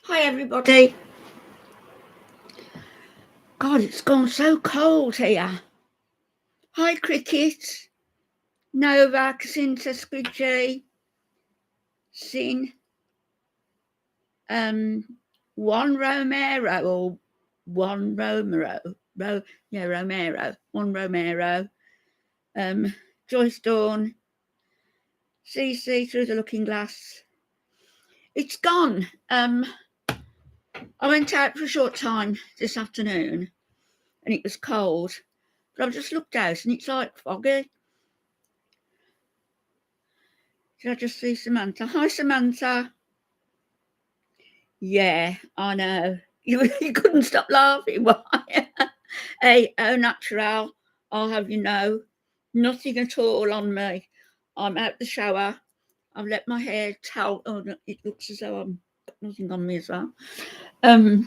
Hi everybody. God, it's gone so cold here. Hi Cricket, Nova, Casinta, Squidgy, Sin, Juan Romero, or Juan Romero, Romero, Juan Romero, Joyce Dawn, CC through the looking glass. It's gone. I went out for a short time this afternoon and it was cold, but I've just looked out and it's like foggy. Did I just see Samantha? Hi, Samantha. Yeah, I know. You couldn't stop laughing. Why? Hey, au natural, I'll have you know, nothing at all on me. I'm out the shower. I've let my hair towel. Oh, no, it looks as though I'm got nothing on me as well. Au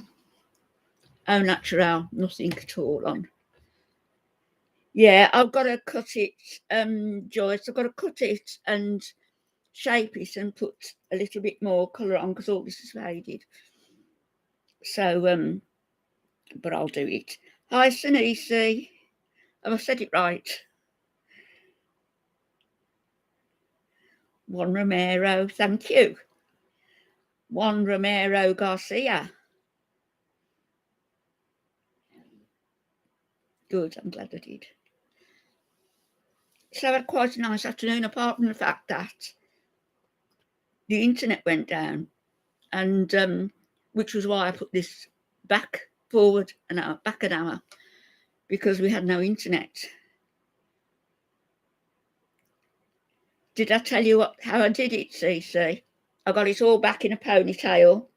natural, nothing at all on. Yeah, I've got to cut it, Joyce. I've got to cut it and shape it and put a little bit more colour on because all this is faded. So, but I'll do it. Hi, Sinisi. Have I said it right? Juan Romero, thank you. Juan Romero Garcia. Good, I'm glad I did. So I had quite a nice afternoon, apart from the fact that the internet went down, and which was why I put this back an hour, because we had no internet. Did I tell you how I did it, Cece? I got it all back in a ponytail,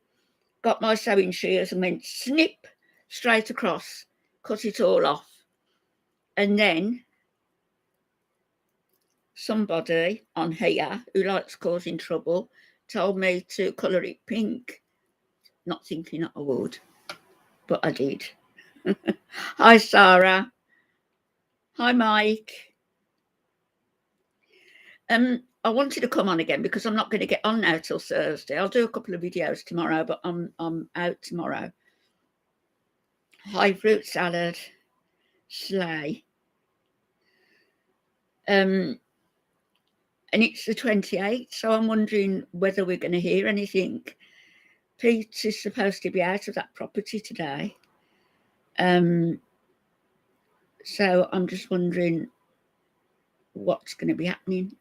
got my sewing shears and went snip straight across, cut it all off. And then somebody on here who likes causing trouble told me to colour it pink, not thinking I would, but I did. Hi, Sarah. Hi, Mike. I wanted to come on again because I'm not going to get on now till Thursday. I'll do a couple of videos tomorrow, but I'm out tomorrow. Hi, fruit salad, slay. And it's the 28th, so I'm wondering whether we're going to hear anything. Peetz is supposed to be out of that property today. So I'm just wondering what's going to be happening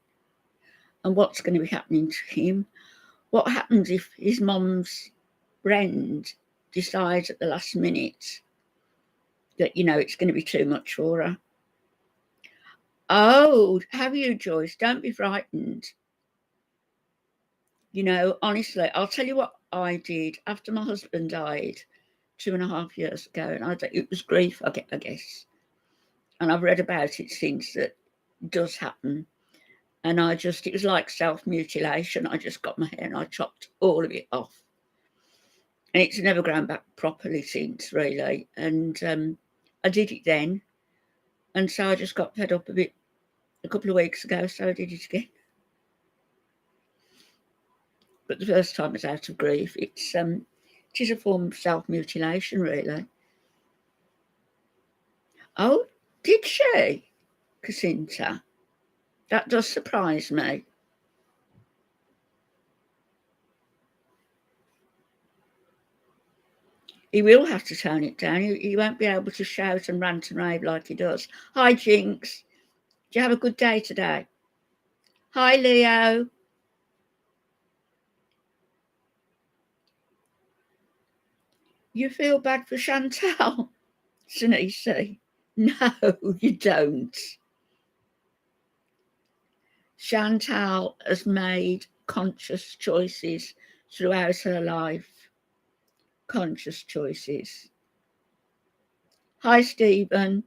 and what's going to be happening to him. What happens if his mum's friend decides at the last minute that, it's going to be too much for her? Oh, have you, Joyce? Don't be frightened. Honestly, I'll tell you what I did after my husband died 2.5 years ago, and it was grief, I guess. And I've read about it since that does happen. And it was like self-mutilation. I just got my hair and I chopped all of it off. And it's never grown back properly since, really. And I did it then. And so I just got fed up a couple of weeks ago, so I did it again. But the first time it's out of grief. It is a form of self-mutilation, really. Oh, did she, Casinta? That does surprise me. He will have to tone it down. He won't be able to shout and rant and rave like he does. Hi, Jinx. Do you have a good day today? Hi, Leo. You feel bad for Chantal, Sinise? No, you don't. Chantal has made conscious choices throughout her life. Conscious choices. Hi, Stephen.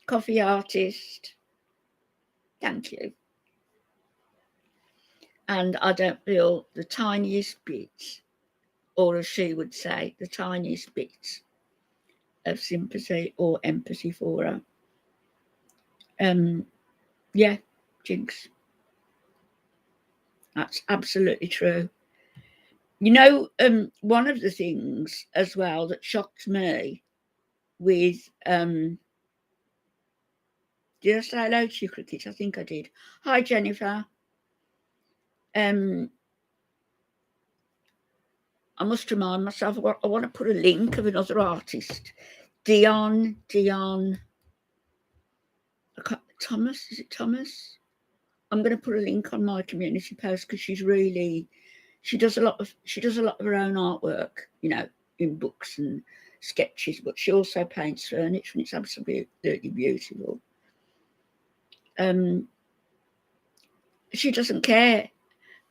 Coffee artist. Thank you. And I don't feel the tiniest bit, or as she would say, the tiniest bit of sympathy or empathy for her. Yeah, Jinx. That's absolutely true. You know, one of the things as well that shocked me with did I say hello to you, Cricket? I think I did. Hi, Jennifer. I must remind myself, I want to put a link of another artist. Dion Thomas, is it Thomas? I'm going to put a link on my community post because she does a lot of her own artwork, you know, in books and sketches, but she also paints furniture and it's absolutely beautiful. She doesn't care.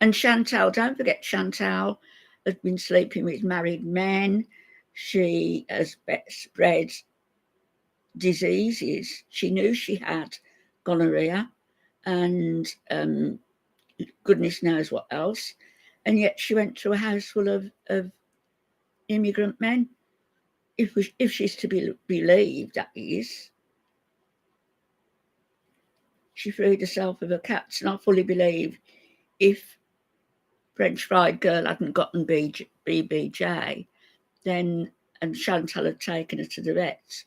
And Chantal, don't forget, Chantal has been sleeping with married men. She has spread diseases. She knew she had gonorrhea and goodness knows what else. And yet she went to a house full of immigrant men. If she's to be believed, that is. She freed herself of her cats, and I fully believe if French Fried Girl hadn't gotten BBJ, then and Chantal had taken her to the vet,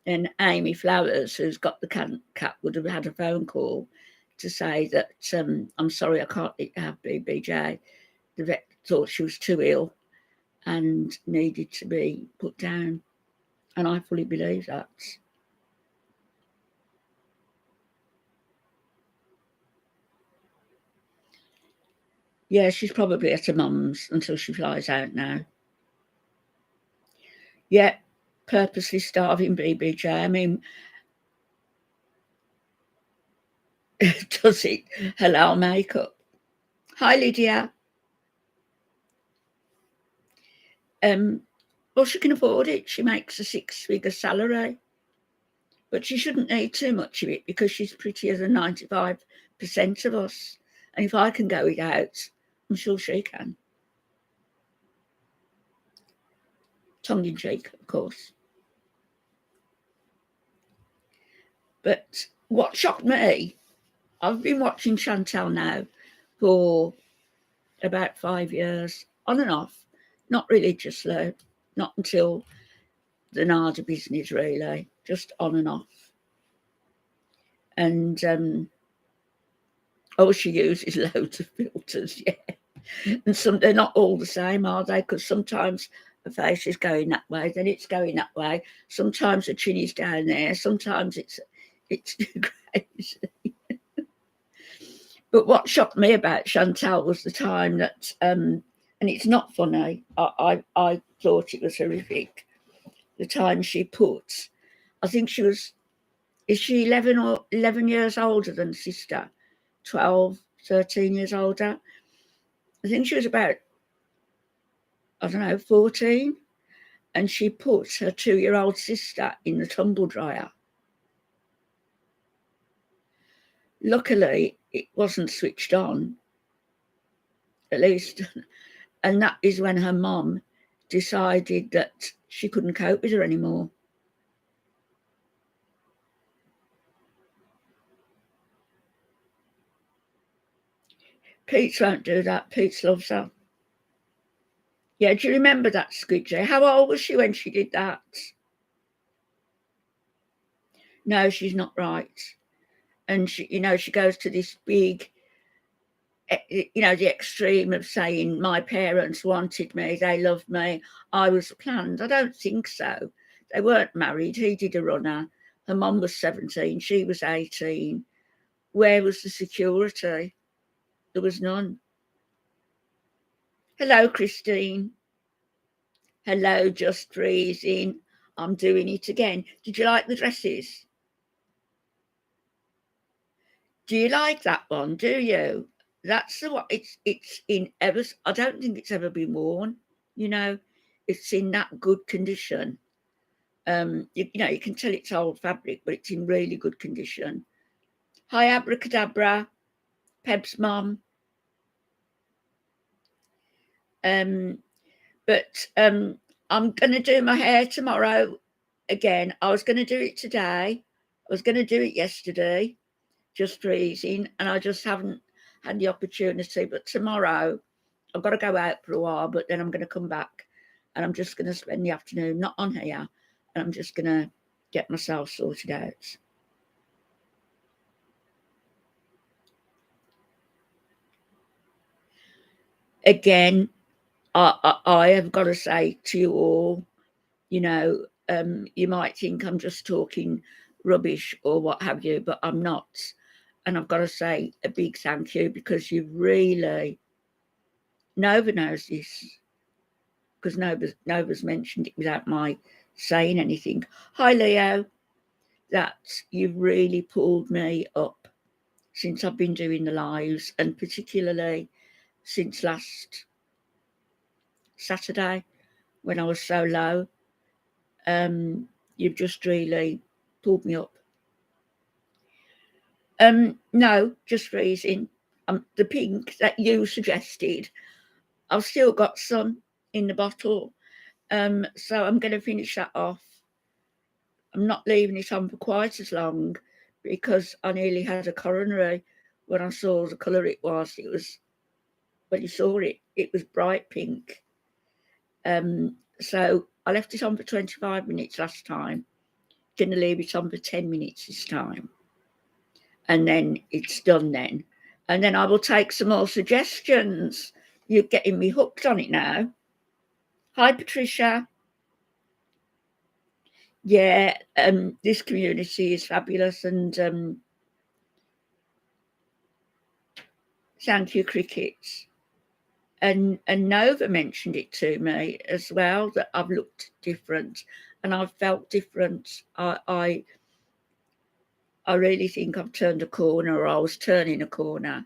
then Amy Flowers, who's got the cat, would have had a phone call to say that I'm sorry, I can't have BBJ. The vet thought she was too ill and needed to be put down, and I fully believe that. Yeah, she's probably at her mum's until she flies out now. Yeah, purposely starving BBJ. I mean, does it allow makeup? Hi, Lydia. Well, she can afford it. She makes a 6-figure salary. But she shouldn't need too much of it because she's prettier than 95% of us. And if I can go without, I'm sure she can. Tongue in cheek, of course. But what shocked me, I've been watching Chantal now for about 5 years, on and off, not religiously, not until the Nada business, really, just on and off. And she uses loads of filters, yeah. And they're not all the same, are they? Because sometimes the face is going that way, then it's going that way. Sometimes the chin is down there. Sometimes it's crazy. But what shocked me about Chantal was the time that, and it's not funny. I thought it was horrific. The time she put, I think she was, is she 11 years older than sister? 12, 13 years older. I think she was about, 14. And she put her 2-year-old sister in the tumble dryer. Luckily, it wasn't switched on, at least. And that is when her mum decided that she couldn't cope with her anymore. Peetz won't do that. Peetz loves her. Yeah, do you remember that, Squidgy? How old was she when she did that? No, she's not right. And she goes to this big you know, the extreme of saying my parents wanted me, they loved me, I was planned. I don't think so. They weren't married. He did a runner. Her mum was 17, she was 18. Where was the security? There was none. Hello, Christine. Hello, Just Freezing. I'm doing it again. Did you like the dresses? Do you like that one? Do you? That's the one. It's in ever. I don't think it's ever been worn. You know, it's in that good condition. You know, you can tell it's old fabric, but it's in really good condition. Hi, Abracadabra, Peb's mum. But I'm going to do my hair tomorrow again. I was going to do it today. I was going to do it yesterday, Just Freezing, and I just haven't had the opportunity. But tomorrow, I've got to go out for a while, but then I'm going to come back and I'm just going to spend the afternoon not on here, and I'm just going to get myself sorted out. Again, I have got to say to you all, you know, you might think I'm just talking rubbish or what have you, but I'm not. And I've got to say a big thank you, because you really, Nova knows this, because Nova's mentioned it without my saying anything. Hi, Leo. That you've really pulled me up since I've been doing the lives, and particularly since last Saturday when I was so low. You've just really pulled me up. No, Just Freezing. The pink that you suggested, I've still got some in the bottle. So I'm going to finish that off. I'm not leaving it on for quite as long, because I nearly had a coronary when I saw the colour it was. It was, when you saw it, it was bright pink. So I left it on for 25 minutes last time. Going to leave it on for 10 minutes this time. And then it's done then. And then I will take some more suggestions. You're getting me hooked on it now. Hi, Patricia. Yeah, this community is fabulous, and thank you, Crickets. And Nova mentioned it to me as well, that I've looked different and I've felt different. I really think I've turned a corner, or I was turning a corner.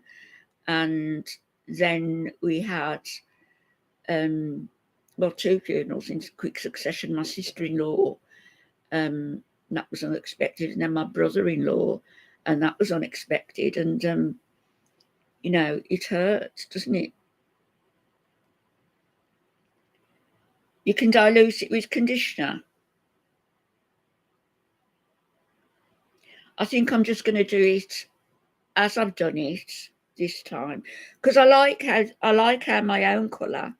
And then we had well, 2 funerals in quick succession. My sister-in-law, that was unexpected, and then my brother-in-law, and that was unexpected. And you know, it hurts, doesn't it? You can dilute it with conditioner. I think I'm just going to do it as I've done it this time, because I like how my own colour,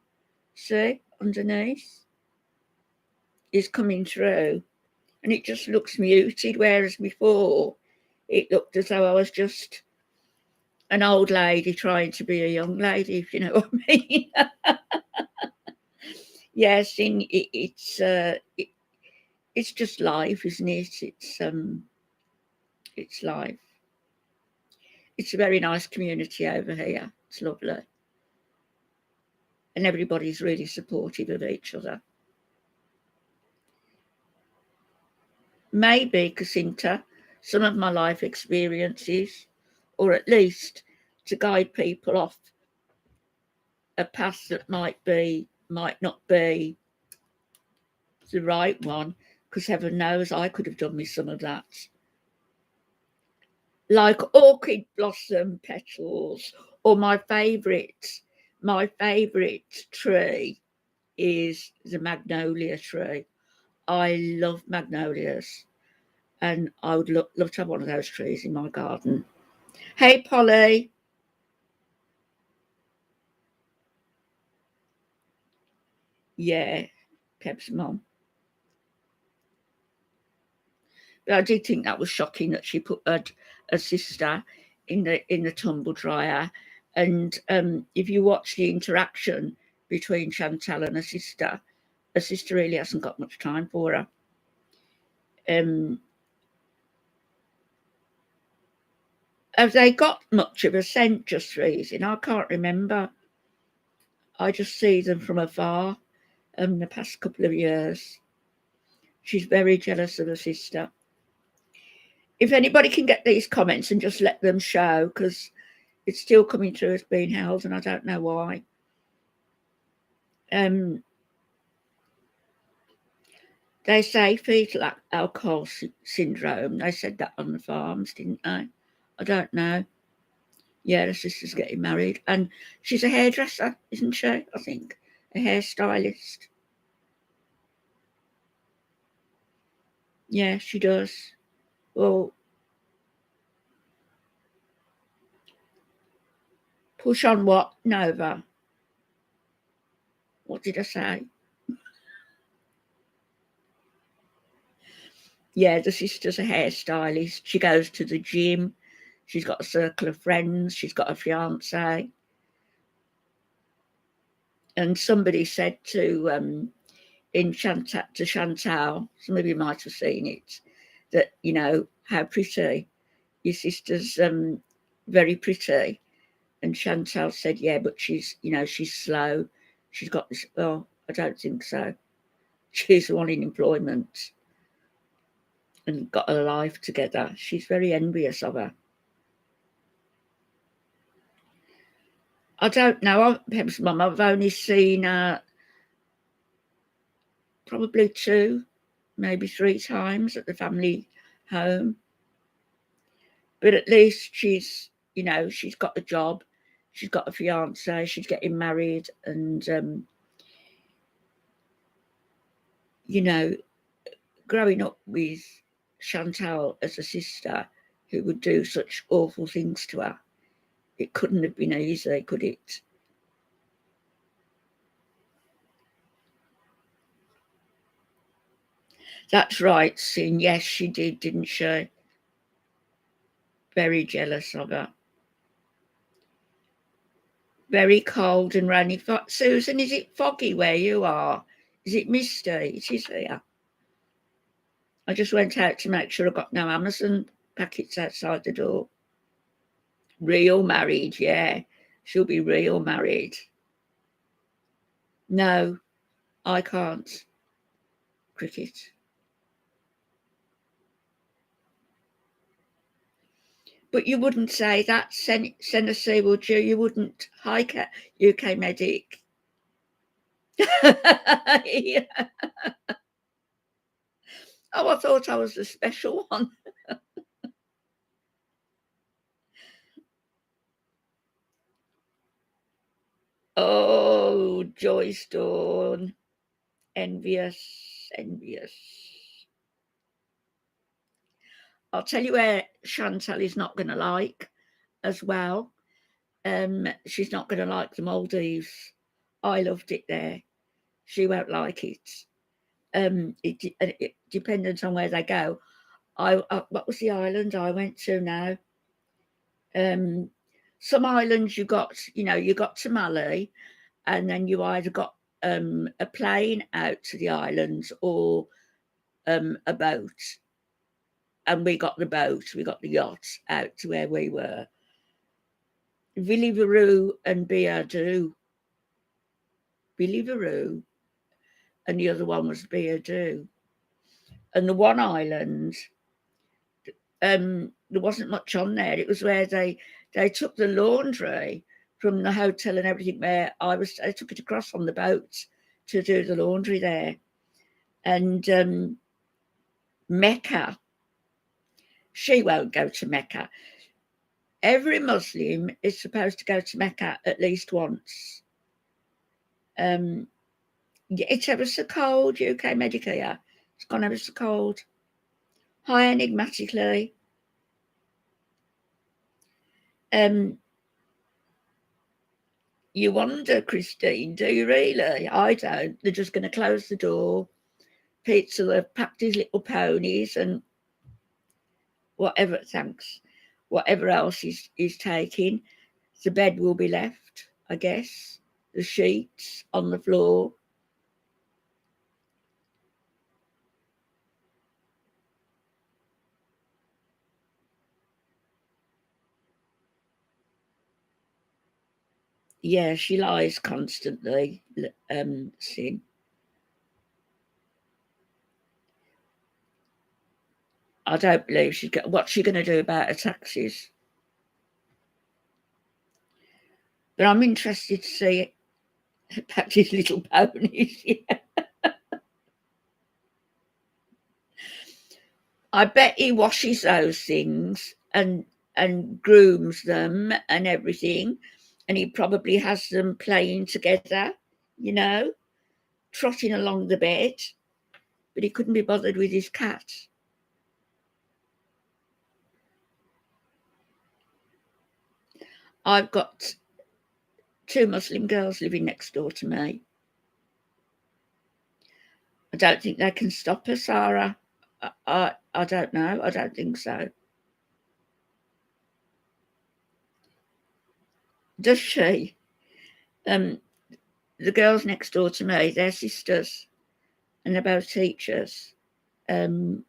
see, underneath, is coming through, and it just looks muted, whereas before it looked as though I was just an old lady trying to be a young lady, if you know what I mean. Yes, it's just life, isn't it? It's life. It's a very nice community over here. It's lovely, and everybody's really supportive of each other. Maybe, Jacinta, some of my life experiences, or at least to guide people off a path that might not be the right one, because heaven knows I could have done with some of that. Like orchid blossom petals, or my favourite tree is the magnolia tree. I love magnolias, and I would love to have one of those trees in my garden. Hey, Polly. Yeah, Peb's mum. But I did think that was shocking that she put her sister in the tumble dryer, And if you watch the interaction between Chantal and her sister really hasn't got much time for her. Have they got much of a scent, just freezing? I can't remember. I just see them from afar the past couple of years. She's very jealous of her sister. If anybody can get these comments and just let them show, because it's still coming through as being held, and I don't know why. They say fetal alcohol syndrome. They said that on the farms, didn't they? I don't know. Yeah, her sister's getting married, and she's a hairdresser, isn't she? I think a hairstylist. Yeah, she does. Well, push on what, Nova? What did I say? Yeah, the sister's a hairstylist. She goes to the gym. She's got a circle of friends. She's got a fiance. And somebody said to Chantal, some of you might have seen it, that, you know, how pretty. Your sister's very pretty. And Chantal said, yeah, but she's, you know, she's slow. She's got this, well, I don't think so. She's the one in employment and got her life together. She's very envious of her. I don't know. Pep's mum, I've only seen her probably 2, maybe 3 times at the family home. But at least she's, you know, she's got a job. She's got a fiance. She's getting married. And, you know, growing up with Chantal as a sister who would do such awful things to her, it couldn't have been easy, could it? That's right, Sin. Yes, she did, didn't she? Very jealous of her. Very cold and rainy. Susan, is it foggy where you are? Is it misty? It is here. I just went out to make sure I got no Amazon packets outside the door. Real married, yeah. She'll be real married. No, I can't. Cricket. But you wouldn't say that, Tennessee, would you? You wouldn't. Hi, UK medic. Yeah. Oh, I thought I was the special one. Oh, Joyce Dawn. Envious, envious. I'll tell you where Chantal is not going to like as well. She's not going to like the Maldives. I loved it there. She won't like it. It dependent on where they go. What was the island I went to now? Some islands you got to Mali, and then you either got a plane out to the islands or a boat. And we got the boat, we got the yacht out to where we were. Villivaroo and Biardou. Villivaroo, and the other one was Biardou. And the one island, there wasn't much on there. It was where they took the laundry from the hotel and everything where I was. They took it across on the boat to do the laundry there. And Mecca, she won't go to Mecca. Every Muslim is supposed to go to Mecca at least once. It's ever so cold, UK medical, yeah. It's gone ever so cold. Hi, enigmatically. You wonder, Christine, do you really? I don't. They're just going to close the door. Peetz will have packed his little ponies and whatever, thanks, whatever else he's taking. The bed will be left, I guess. The sheets on the floor. Yeah, she lies constantly, Sin. I don't believe what's she going to do about her taxes? But I'm interested to see about his little ponies. Yeah. I bet he washes those things and grooms them and everything, and he probably has them playing together, you know, trotting along the bed, but he couldn't be bothered with his cat. I've got 2 Muslim girls living next door to me. I don't think they can stop her, Sarah. I don't know. I don't think so. Does she? The girls next door to me, they're sisters, and they're both teachers, and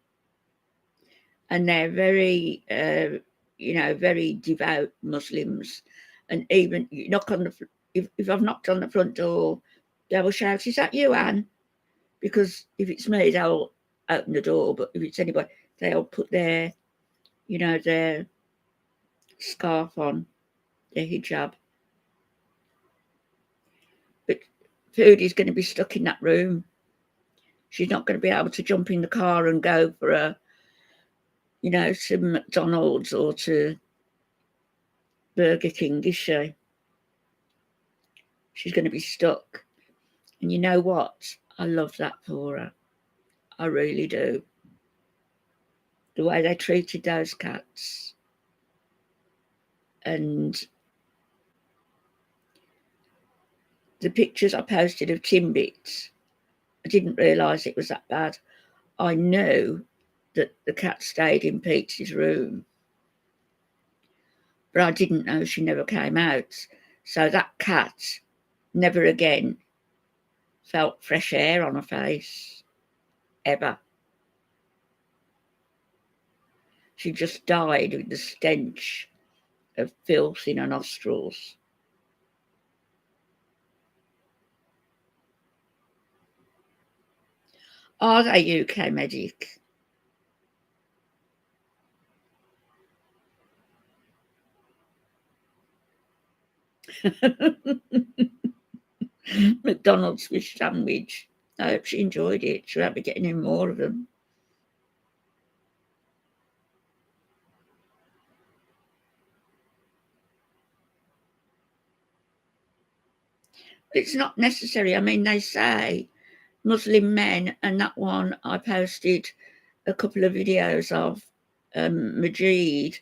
they're very, very devout Muslims. And even you knock on if I've knocked on the front door, they will shout, "Is that you, Anne?" Because if it's me, they'll open the door, but if it's anybody, they'll put their scarf on, their hijab. But Food is going to be stuck in that room. She's not going to be able to jump in the car and go for to McDonald's or to Burger King, is she? She's going to be stuck. And you know what? I love that for her. I really do. The way they treated those cats. And the pictures I posted of Timbits, I didn't realise it was that bad. I knew that the cat stayed in Peetz's room, but I didn't know she never came out. So that cat never again felt fresh air on her face, ever. She just died with the stench of filth in her nostrils. Are they UK medic? McDonald's fish sandwich. I hope she enjoyed it. She'll be getting in more of them. It's not necessary. I mean, they say Muslim men, and that one I posted a couple of videos of Majid,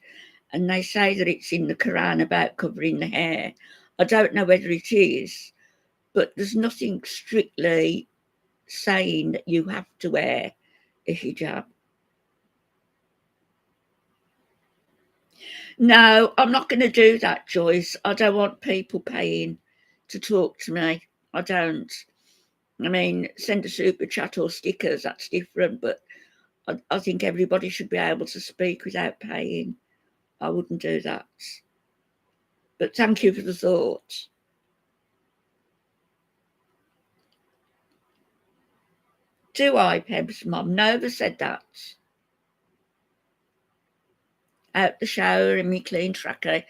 and they say that it's in the Quran about covering the hair. I don't know whether it is, but there's nothing strictly saying that you have to wear a hijab. No, I'm not going to do that, Joyce. I don't want people paying to talk to me. I don't. I mean, send a super chat or stickers, that's different, but I think everybody should be able to speak without paying. I wouldn't do that. But thank you for the thought. Do I, Peb's mum? Nova said that. Out the shower in me clean tracker.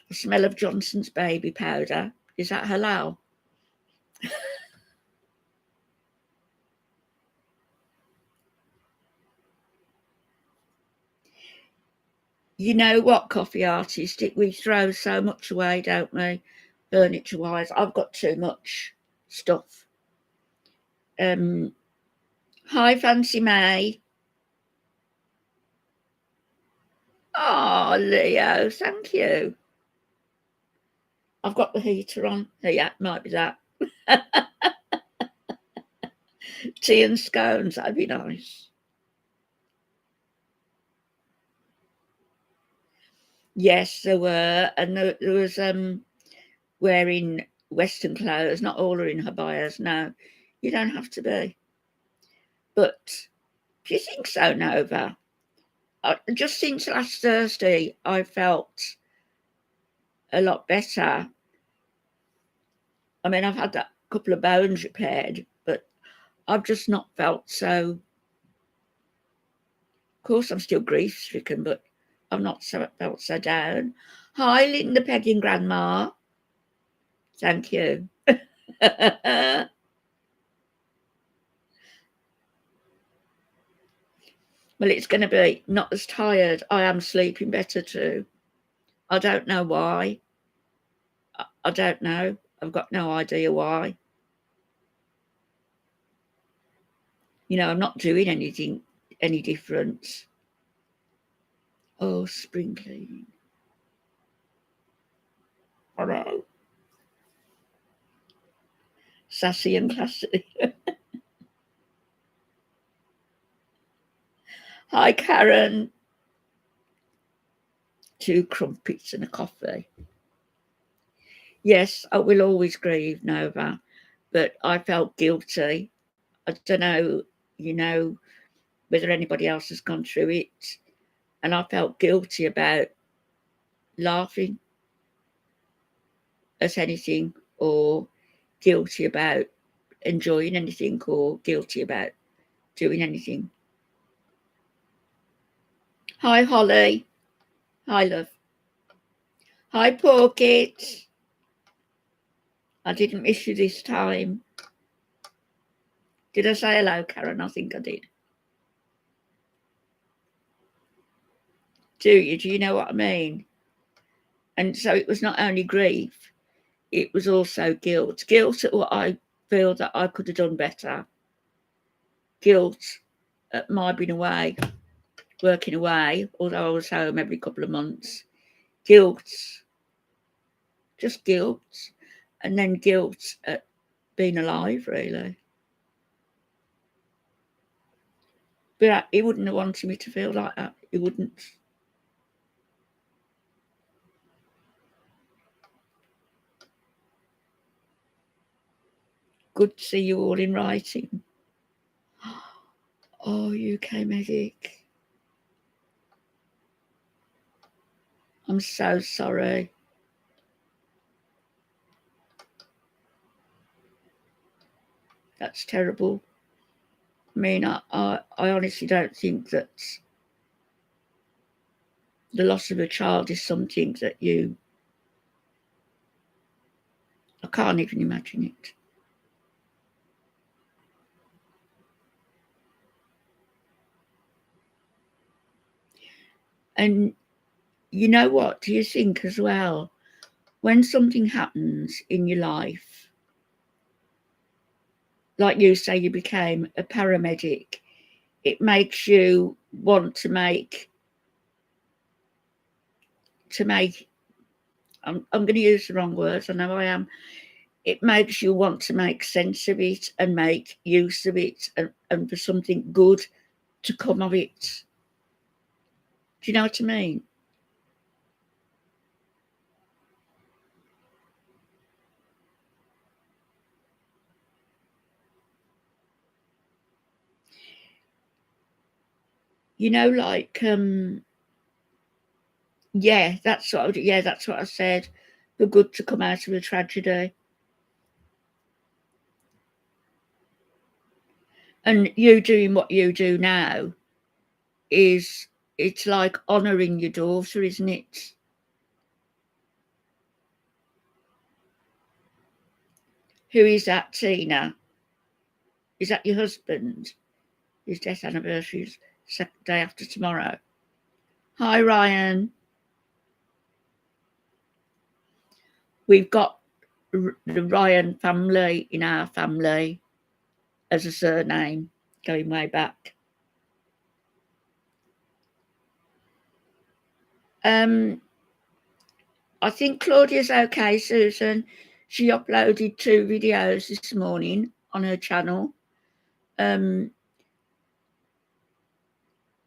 The smell of Johnson's baby powder. Is that halal? You know what, coffee artist? We throw so much away, don't we? Furniture wise. I've got too much stuff. Hi, Fancy May. Oh, Leo, thank you. I've got the heater on. Yeah, might be that. Tea and scones, that'd be nice. Yes, there were, and there was wearing Western clothes. Not all are in Habayas. No, you don't have to be. But do you think so, Nova? Just since last Thursday, I felt a lot better. I mean, I've had that couple of bones repaired, but I've just not felt so. Of course, I'm still grief stricken, but I've not felt so down. Hi, Linda, Peggy, and Grandma. Thank you. Well, it's going to be not as tired. I am sleeping better too. I don't know why. I don't know. I've got no idea why. I'm not doing anything any different. Oh, spring cleaning. I know. Sassy and classy. Hi, Karen. 2 crumpets and a coffee. Yes, I will always grieve, Nova, but I felt guilty. I don't know, whether anybody else has gone through it, and I felt guilty about laughing at anything, or guilty about enjoying anything, or guilty about doing anything. Hi, Holly. Hi, love. Hi, Porkit. I didn't miss you this time. Did I say hello, Karen? I think I did. Do you? Do you know what I mean? And so it was not only grief, it was also guilt. Guilt at what I feel that I could have done better. Guilt at my being away, working away, although I was home every couple of months. Guilt, just guilt. And then guilt at being alive, really. But he wouldn't have wanted me to feel like that. He wouldn't. Good to see you all in writing. Oh, UK medic. I'm so sorry. That's terrible. I mean, I honestly don't think that the loss of a child is something that I can't even imagine it. And you know what? Do you think as well, when something happens in your life, like you say, you became a paramedic, it makes you want to make, I'm going to use the wrong words, I know I am. It makes you want to make sense of it and make use of it, and for something good to come of it. Do you know what I mean? Like that's what I said. The good to come out of a tragedy. And you doing what you do now it's like honouring your daughter, isn't it? Who is that, Tina? Is that your husband? His death anniversary is day after tomorrow. Hi, Ryan. We've got the Ryan family in our family as a surname going way back. I think Claudia's okay, Susan. She uploaded 2 videos this morning on her channel.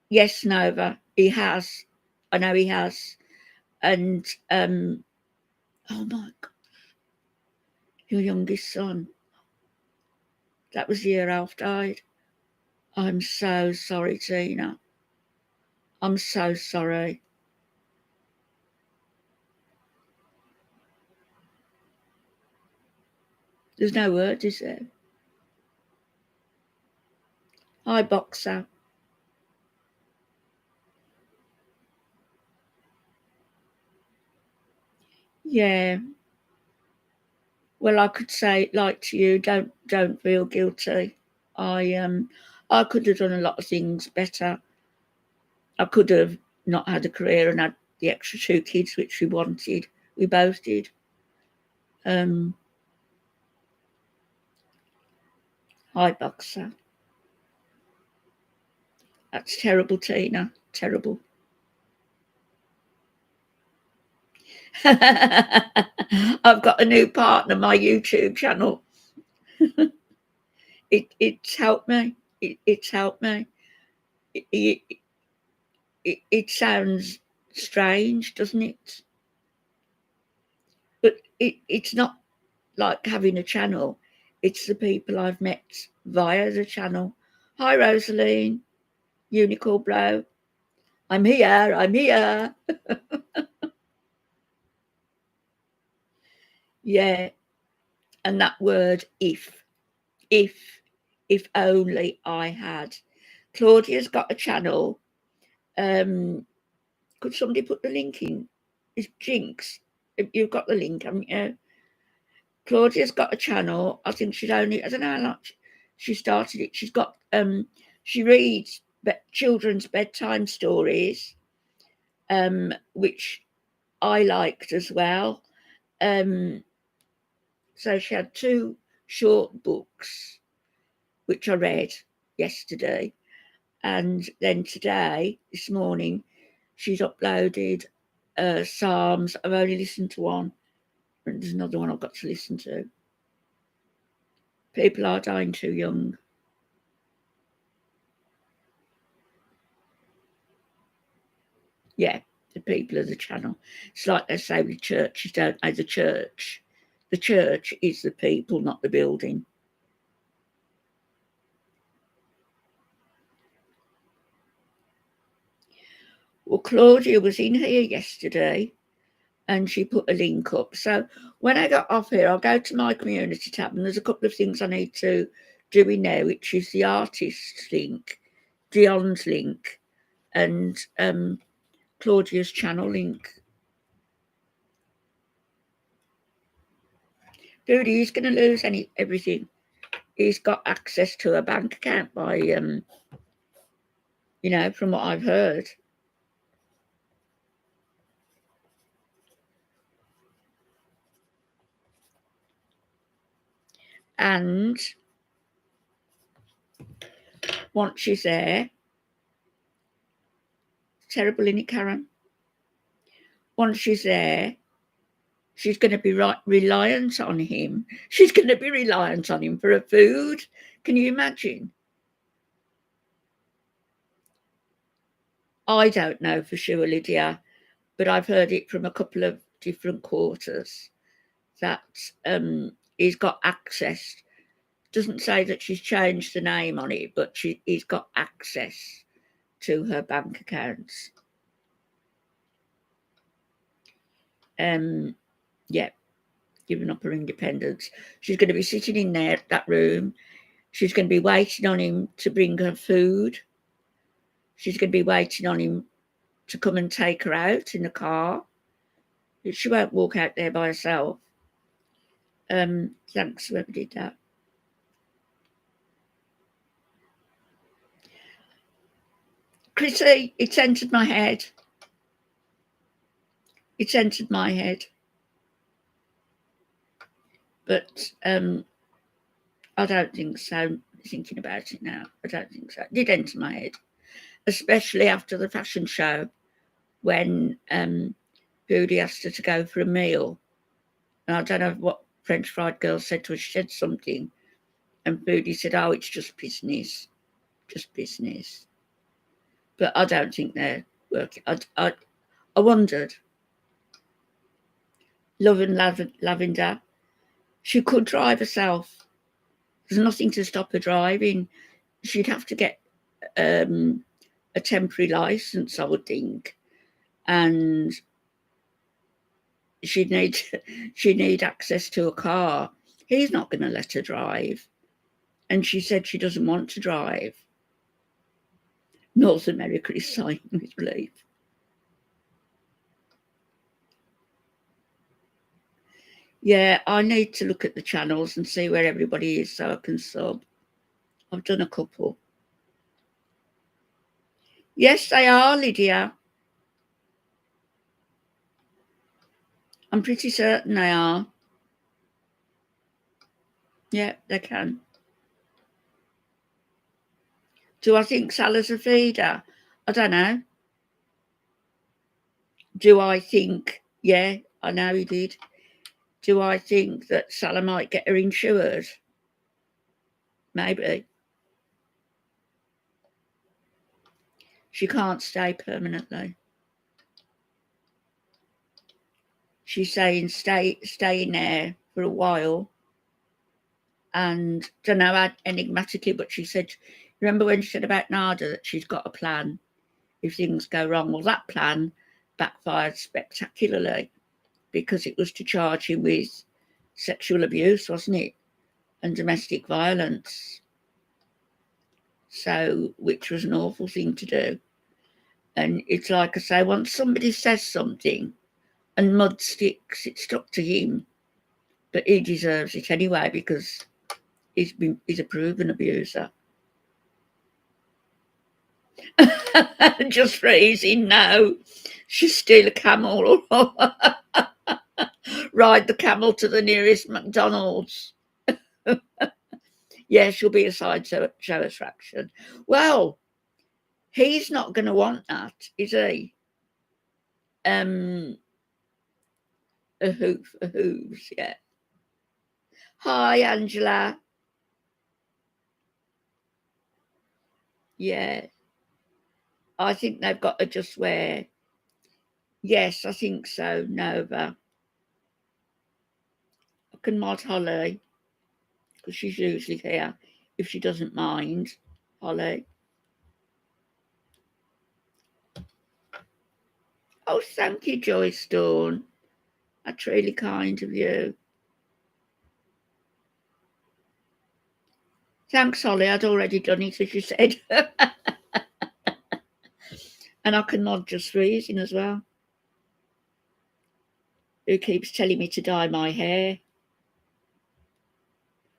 Yes, Nova, he has. I know he has. And oh my God, your youngest son, that was the year Alf died. I'm so sorry, Tina. I'm so sorry. There's no word, is there? Hi, Boxer. Yeah. Well, I could say, like to you, don't feel guilty. I could have done a lot of things better. I could have not had a career and had the extra 2 kids, which we wanted. We both did. Hi, Boxer. That's terrible, Tina. Terrible. I've got a new partner, my YouTube channel. It's helped me. It's helped me. It, it sounds strange, doesn't it? But it's not like having a channel. It's the people I've met via the channel. Hi, Rosaline. Unicorn Blow. I'm here. I'm here. Yeah. And that word, if. If only I had. Claudia's got a channel. Could somebody put the link in? It's Jinx. You've got the link, haven't you? Claudia's got a channel. I think she's only, I don't know how long she started it. She's got, she reads children's bedtime stories, which I liked as well. So she had 2 short books, which I read yesterday. And then today, this morning, she's uploaded Psalms. I've only listened to one. And there's another one I've got to listen to. People are dying too young. Yeah, the people of the channel. It's like they say with churches, don't they? The church is the people, not the building. Well, Claudia was in here yesterday and she put a link up. So when I got off here, I'll go to my community tab and there's a couple of things I need to do in there, which is the artist link, Dion's link, and Claudia's channel link. Dude, he's going to lose everything. He's got access to a bank account by, from what I've heard. And once she's there, terrible, isn't it, Karen? Once she's there, she's going to be reliant on him. She's going to be reliant on him for her food. Can you imagine? I don't know for sure, Lydia, but I've heard it from a couple of different quarters that he's got access. Doesn't say that she's changed the name on it, but he's got access to her bank accounts. Yeah, giving up her independence. She's going to be sitting in that room. She's going to be waiting on him to bring her food. She's going to be waiting on him to come and take her out in the car. She won't walk out there by herself. Thanks whoever did that. Chrissy, it's entered my head. It's entered my head. But I don't think so. Thinking about it now, I don't think so. It did enter my head, especially after the fashion show when Booty asked her to go for a meal. And I don't know what French fried girl said to her. She said something. And Booty said, oh, it's just business. Just business. But I don't think they're working. I wondered. Love and Lavender. She could drive herself. There's nothing to stop her driving. She'd have to get a temporary license, I would think, and she'd need access to a car. He's not going to let her drive, and she said she doesn't want to drive. North America is sighing with relief. Yeah, I need to look at the channels and see where everybody is so I can sub. I've done a couple. Yes, they are, Lydia. I'm pretty certain they are. Yeah, they can. Do I think Salah's a feeder? I don't know. Do I think, yeah, I know he did. Do I think that Salah might get her insured? Maybe. She can't stay permanently. She's saying staying there for a while. And don't know how enigmatically, but she said, remember when she said about Nada that she's got a plan if things go wrong? Well, that plan backfired spectacularly because it was to charge him with sexual abuse, wasn't it? And domestic violence. So, which was an awful thing to do. And it's like I say, once somebody says something and mud sticks, it's stuck to him. But he deserves it anyway because he's a proven abuser. Just freezing now. She'll steal a camel or ride the camel to the nearest McDonald's. Yeah, she'll be a sideshow attraction. Well, he's not going to want that, is he? A hooves, yeah. Hi, Angela. Yeah. I think they've got to just wear. Yes, I think so, Nova. I can mod Holly because she's usually here if she doesn't mind. Holly. Oh, thank you, Joyce Dawn. That's really kind of you. Thanks, Holly. I'd already done it, as you said. And I can mod just freezing as well. Who keeps telling me to dye my hair.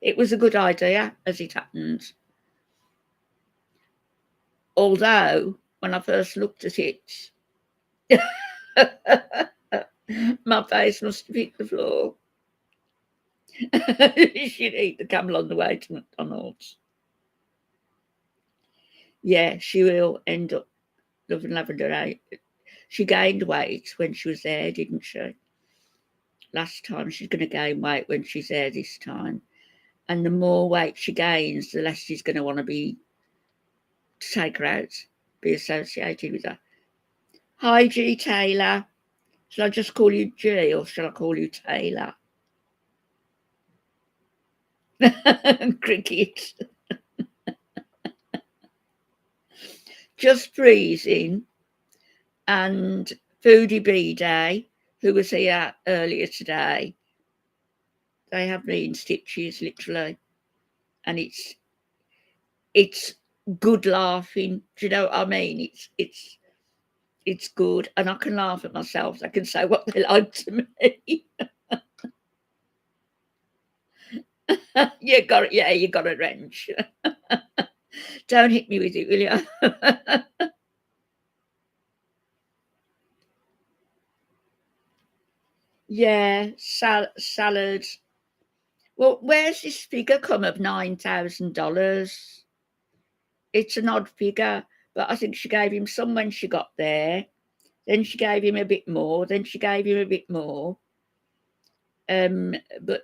It was a good idea, as it happens. Although, when I first looked at it, my face must have hit the floor. She'd eat the camel on the way to McDonald's. Yeah, she will end up loving lavender. She gained weight when she was there, didn't she? Last time. She's going to gain weight when she's there this time. And the more weight she gains, the less she's going to want to take her out, be associated with her. Hi, G. Taylor. Shall I just call you G or shall I call you Taylor? Cricket. Just freezing. And Foodie B Day, who was here earlier today, they have me in stitches, literally. And it's good laughing. Do you know what I mean? It's good. And I can laugh at myself. I can say what they like to me. You got it. Yeah, you got a wrench. Don't hit me with it, will you? Yeah, salad. Well, where's this figure come of $9,000? It's an odd figure, but I think she gave him some when she got there. Then she gave him a bit more. Then she gave him a bit more. But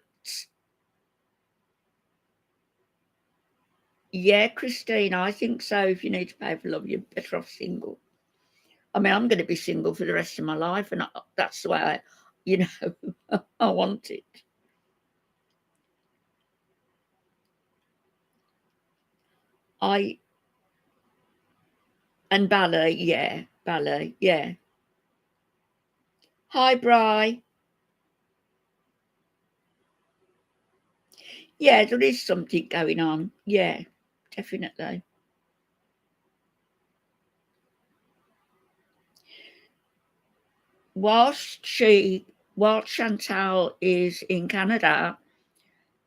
yeah, Christine, I think so. If you need to pay for love, you're better off single. I mean, I'm going to be single for the rest of my life, and that's the way you know. I want it. And ballet, yeah. Hi, Bri. Yeah, there is something going on. Yeah, definitely. Whilst Chantal is in Canada,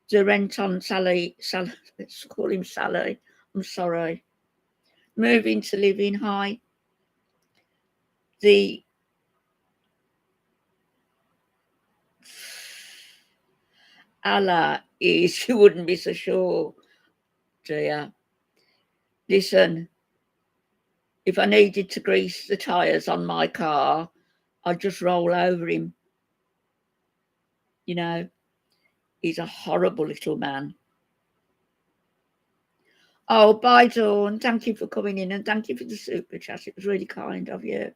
the rent on Sally, let's call him Sally. I'm sorry. Moving to live in high. The Allah is, you wouldn't be so sure, dear. Listen, if I needed to grease the tyres on my car, I'd just roll over him. You know, he's a horrible little man. Oh, bye, Dawn. Thank you for coming in and thank you for the super chat. It was really kind of you.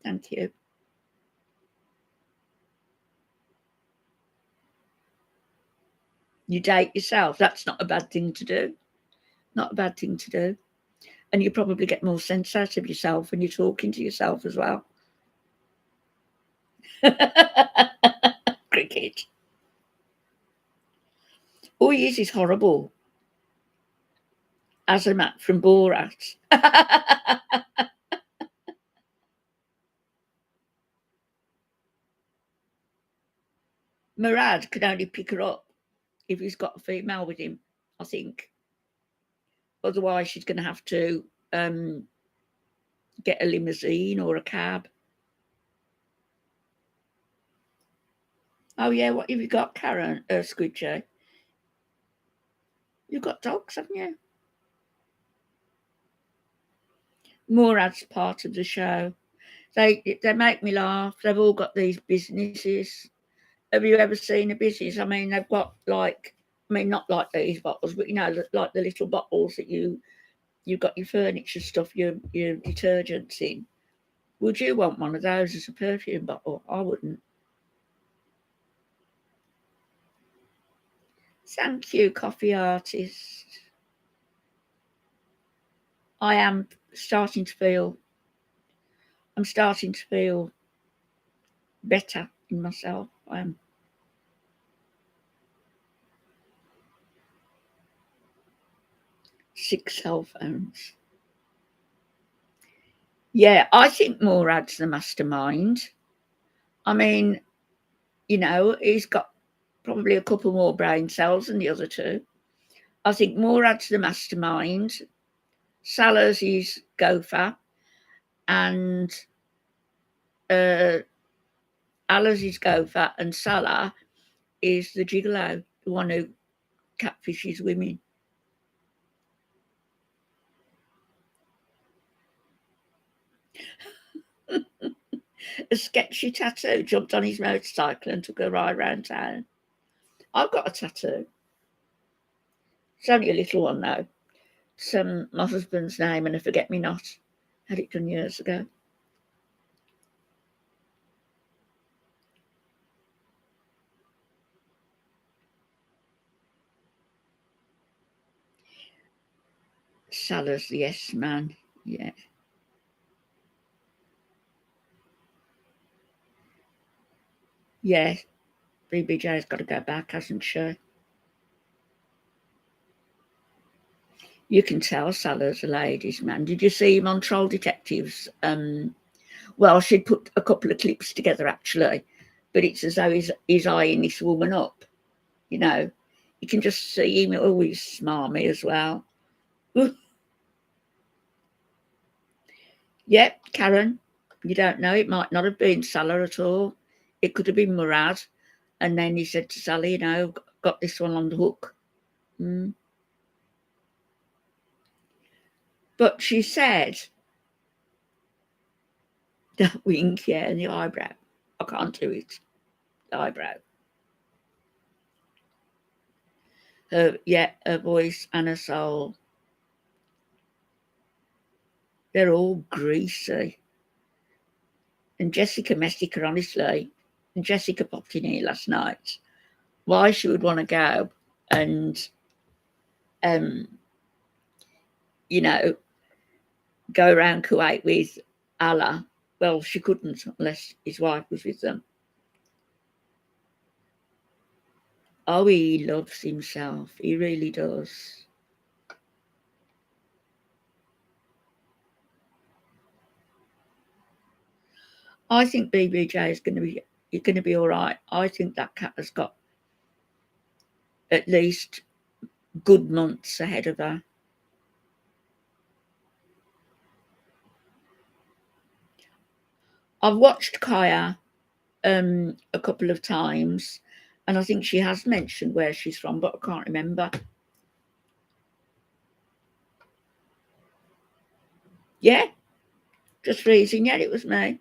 Thank you. You date yourself. That's not a bad thing to do. Not a bad thing to do. And you probably get more sense out of yourself when you're talking to yourself as well. Cricket. Oh, he is. He's horrible. Azamat from Borat. Murad can only pick her up if he's got a female with him, I think. Otherwise, she's going to have to get a limousine or a cab. Oh, yeah, what have you got, Karen, Squidgy? You've got dogs, haven't you? Murad's part of the show. They make me laugh. They've all got these businesses. Have you ever seen a business? I mean, they've got not like these bottles, but like the little bottles that you've got your furniture stuff, your detergents in. Would you want one of those as a perfume bottle? I wouldn't. Thank you, coffee artist. I'm starting to feel better in myself. I am. 6 cell phones. Yeah, I think Murad's the mastermind. I mean, he's got probably a couple more brain cells than the other two. I think Murad's the mastermind. Salah's his gopher, and Allah's his gopher, and Salah is the gigolo, the one who catfishes women. A sketchy tattoo, jumped on his motorcycle and took a ride around town. I've got a tattoo. It's only a little one, though. It's my husband's name and a forget-me-not. Had it done years ago. Salah's the yes man. Yeah. Yeah. BBJ's got to go back, hasn't she? You can tell Salah's a ladies' man. Did you see him on Troll Detectives? Well, she'd put a couple of clips together, actually, but it's as though he's eyeing this woman up. You can just see him always smarmy as well. Yep, Karen, you don't know. It might not have been Salah at all. It could have been Murad. And then he said to Sally, got this one on the hook. But she said, that wink, yeah, and the eyebrow. I can't do it. The eyebrow. Her voice and her soul. They're all greasy. And Jessica Messica, honestly, Jessica popped in here last night, why she would want to go and, you know, go around Kuwait with Allah. Well, she couldn't unless his wife was with them. Oh, he loves himself. He really does. I think BBJ is going to be all right. I think that cat has got at least good months ahead of her. I've watched Kaya a couple of times, and I think she has mentioned where she's from, but I can't remember. Yeah, just freezing. Yeah, it was me.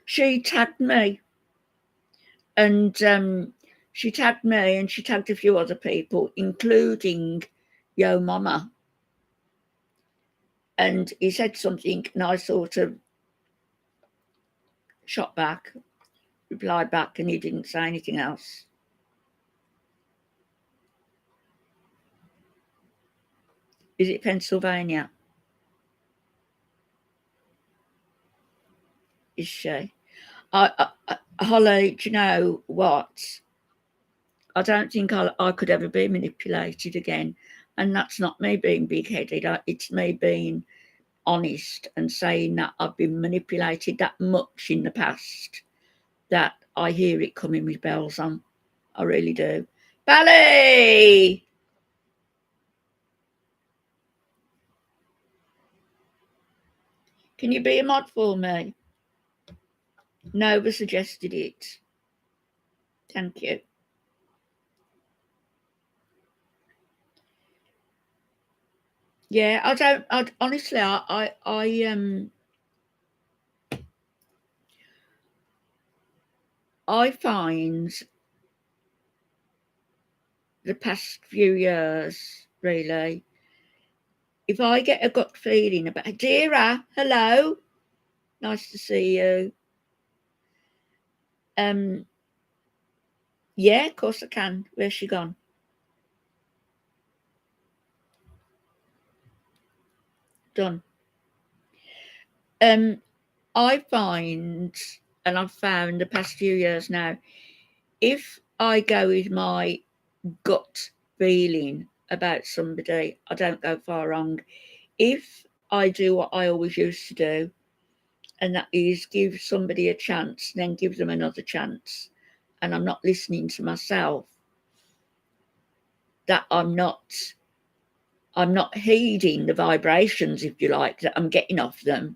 She tagged me, and she tagged me, and she tagged a few other people, including Yo Mama. And he said something, and I sort of shot back, replied back, and he didn't say anything else. Is it Pennsylvania? Is she? Holly, do you know what? I don't think I could ever be manipulated again. And that's not me being big-headed. It's me being honest and saying that I've been manipulated that much in the past that I hear it coming with bells on. I really do. Bally! Can you be a mod for me? Nova suggested it. Thank you. Yeah, honestly, I find the past few years, really, if I get a gut feeling about Dira, hello, nice to see you. Yeah, of course I can. Where's she gone? Done. I find, and I've found the past few years now, if I go with my gut feeling about somebody, I don't go far wrong. If I do what I always used to do, and that is give somebody a chance, then give them another chance, and I'm not listening to myself, that I'm not heeding the vibrations, if you like, that I'm getting off them.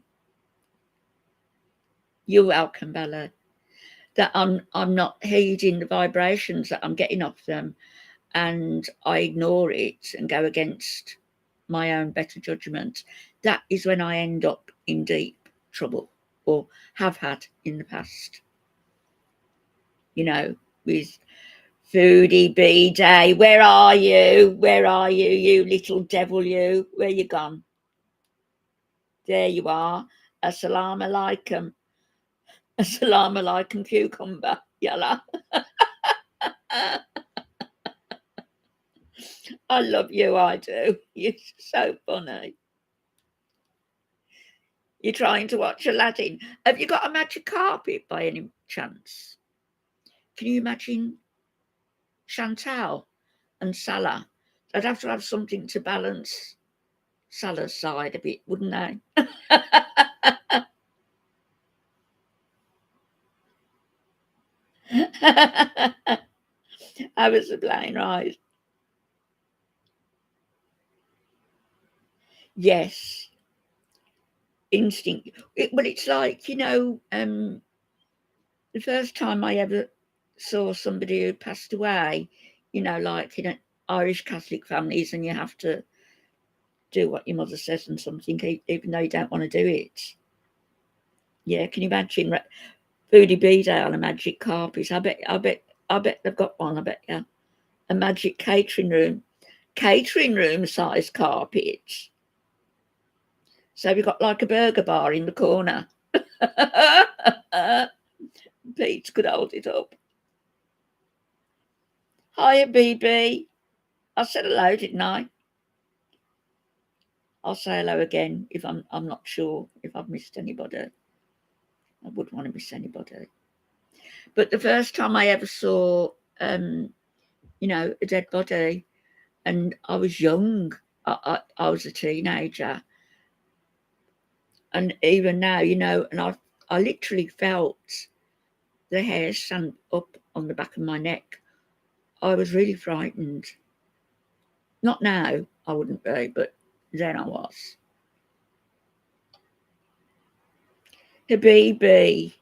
You're welcome, Bella. That I'm not heeding the vibrations that I'm getting off them, and I ignore it and go against my own better judgment. That is when I end up in deep trouble, or have had in the past. You know, with Foodie B Day. Where are you? Where are you, you little devil, you? Where you gone? There you are. Assalamu alaikum. Assalamu alaikum, cucumber. Yalla. I love you, I do. You're so funny. You're trying to watch Aladdin. Have you got a magic carpet by any chance? Can you imagine Chantal and Salah? They'd have to have something to balance Salah's side a bit, wouldn't they? I was a blind right. Yes, instinct. Well, it's like, the first time I ever saw somebody who passed away, like in Irish Catholic families, and you have to do what your mother says and something, even though you don't want to do it. Yeah, can you imagine Foodie B Day on a magic carpet? I bet they've got one. I bet, yeah, a magic catering room size carpet. So we've got like a burger bar in the corner. Peetz could hold it up. Hiya, BB. I said hello, didn't I? I'll say hello again if I'm not sure if I've missed anybody. I wouldn't want to miss anybody. But the first time I ever saw, a dead body, and I was young. I was a teenager. And even now, and I literally felt the hair stand up on the back of my neck. I was really frightened. Not now, I wouldn't be, but then I was. Habibi.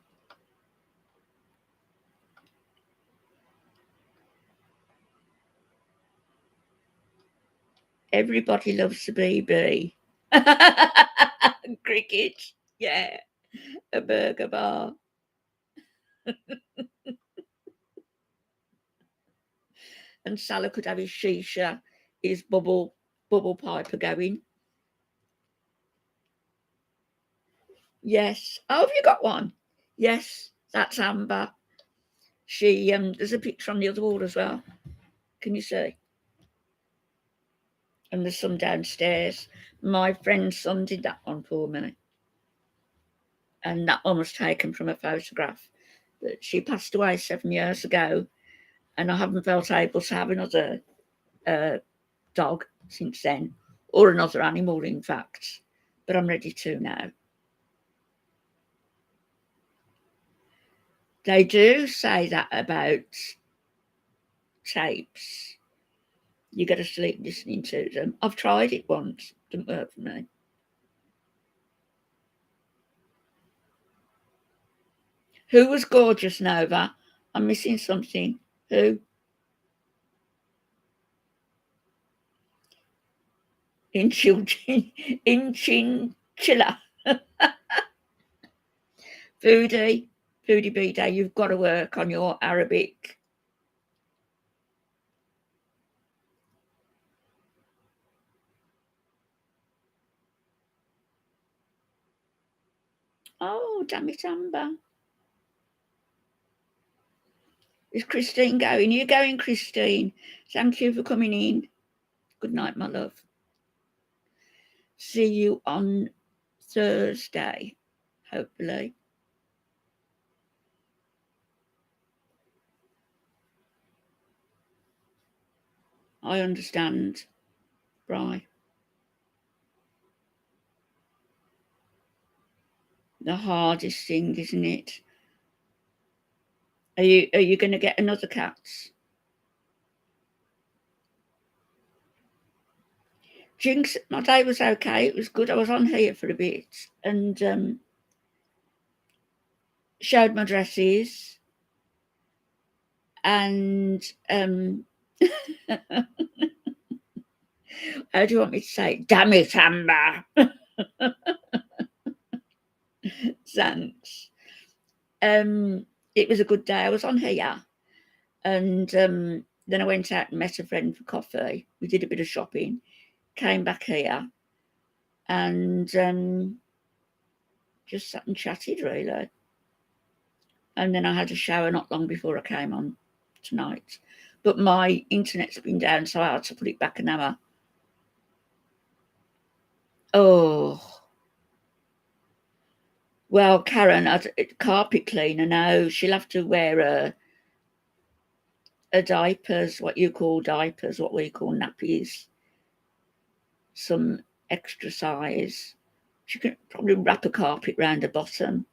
Everybody loves Habibi. Cricket, yeah. A burger bar. And Salah could have his shisha, his bubble piper going. Yes. Oh, have you got one? Yes, that's Amber. She there's a picture on the other wall as well. Can you see? And there's some downstairs. My friend's son did that one for me. And that one was taken from a photograph. But she passed away 7 years ago, and I haven't felt able to have another dog since then, or another animal, in fact. But I'm ready to now. They do say that about tapes. You go to sleep listening to them. I've tried it once. Didn't work for me. Who was gorgeous, Nova? I'm missing something. Who? In Chinchilla. Foodie B-Day, you've got to work on your Arabic. Oh, damn it, Amber. Is Christine going? You going, Christine? Thank you for coming in. Good night, my love. See you on Thursday, hopefully. I understand. Right. The hardest thing, isn't it? Are you going to get another cat? Jinx, my day was okay. It was good. I was on here for a bit and showed my dresses and how do you want me to say it? Damn it, Amber. Thanks. It was a good day. I was on here and then I went out and met a friend for coffee. We did a bit of shopping, came back here and just sat and chatted, really. And then I had a shower not long before I came on tonight. But my internet's been down, so I had to put it back an hour. Oh. Well, Karen, carpet cleaner now, she'll have to wear a diapers, what you call diapers, what we call nappies, some extra size. She could probably wrap a carpet round the bottom.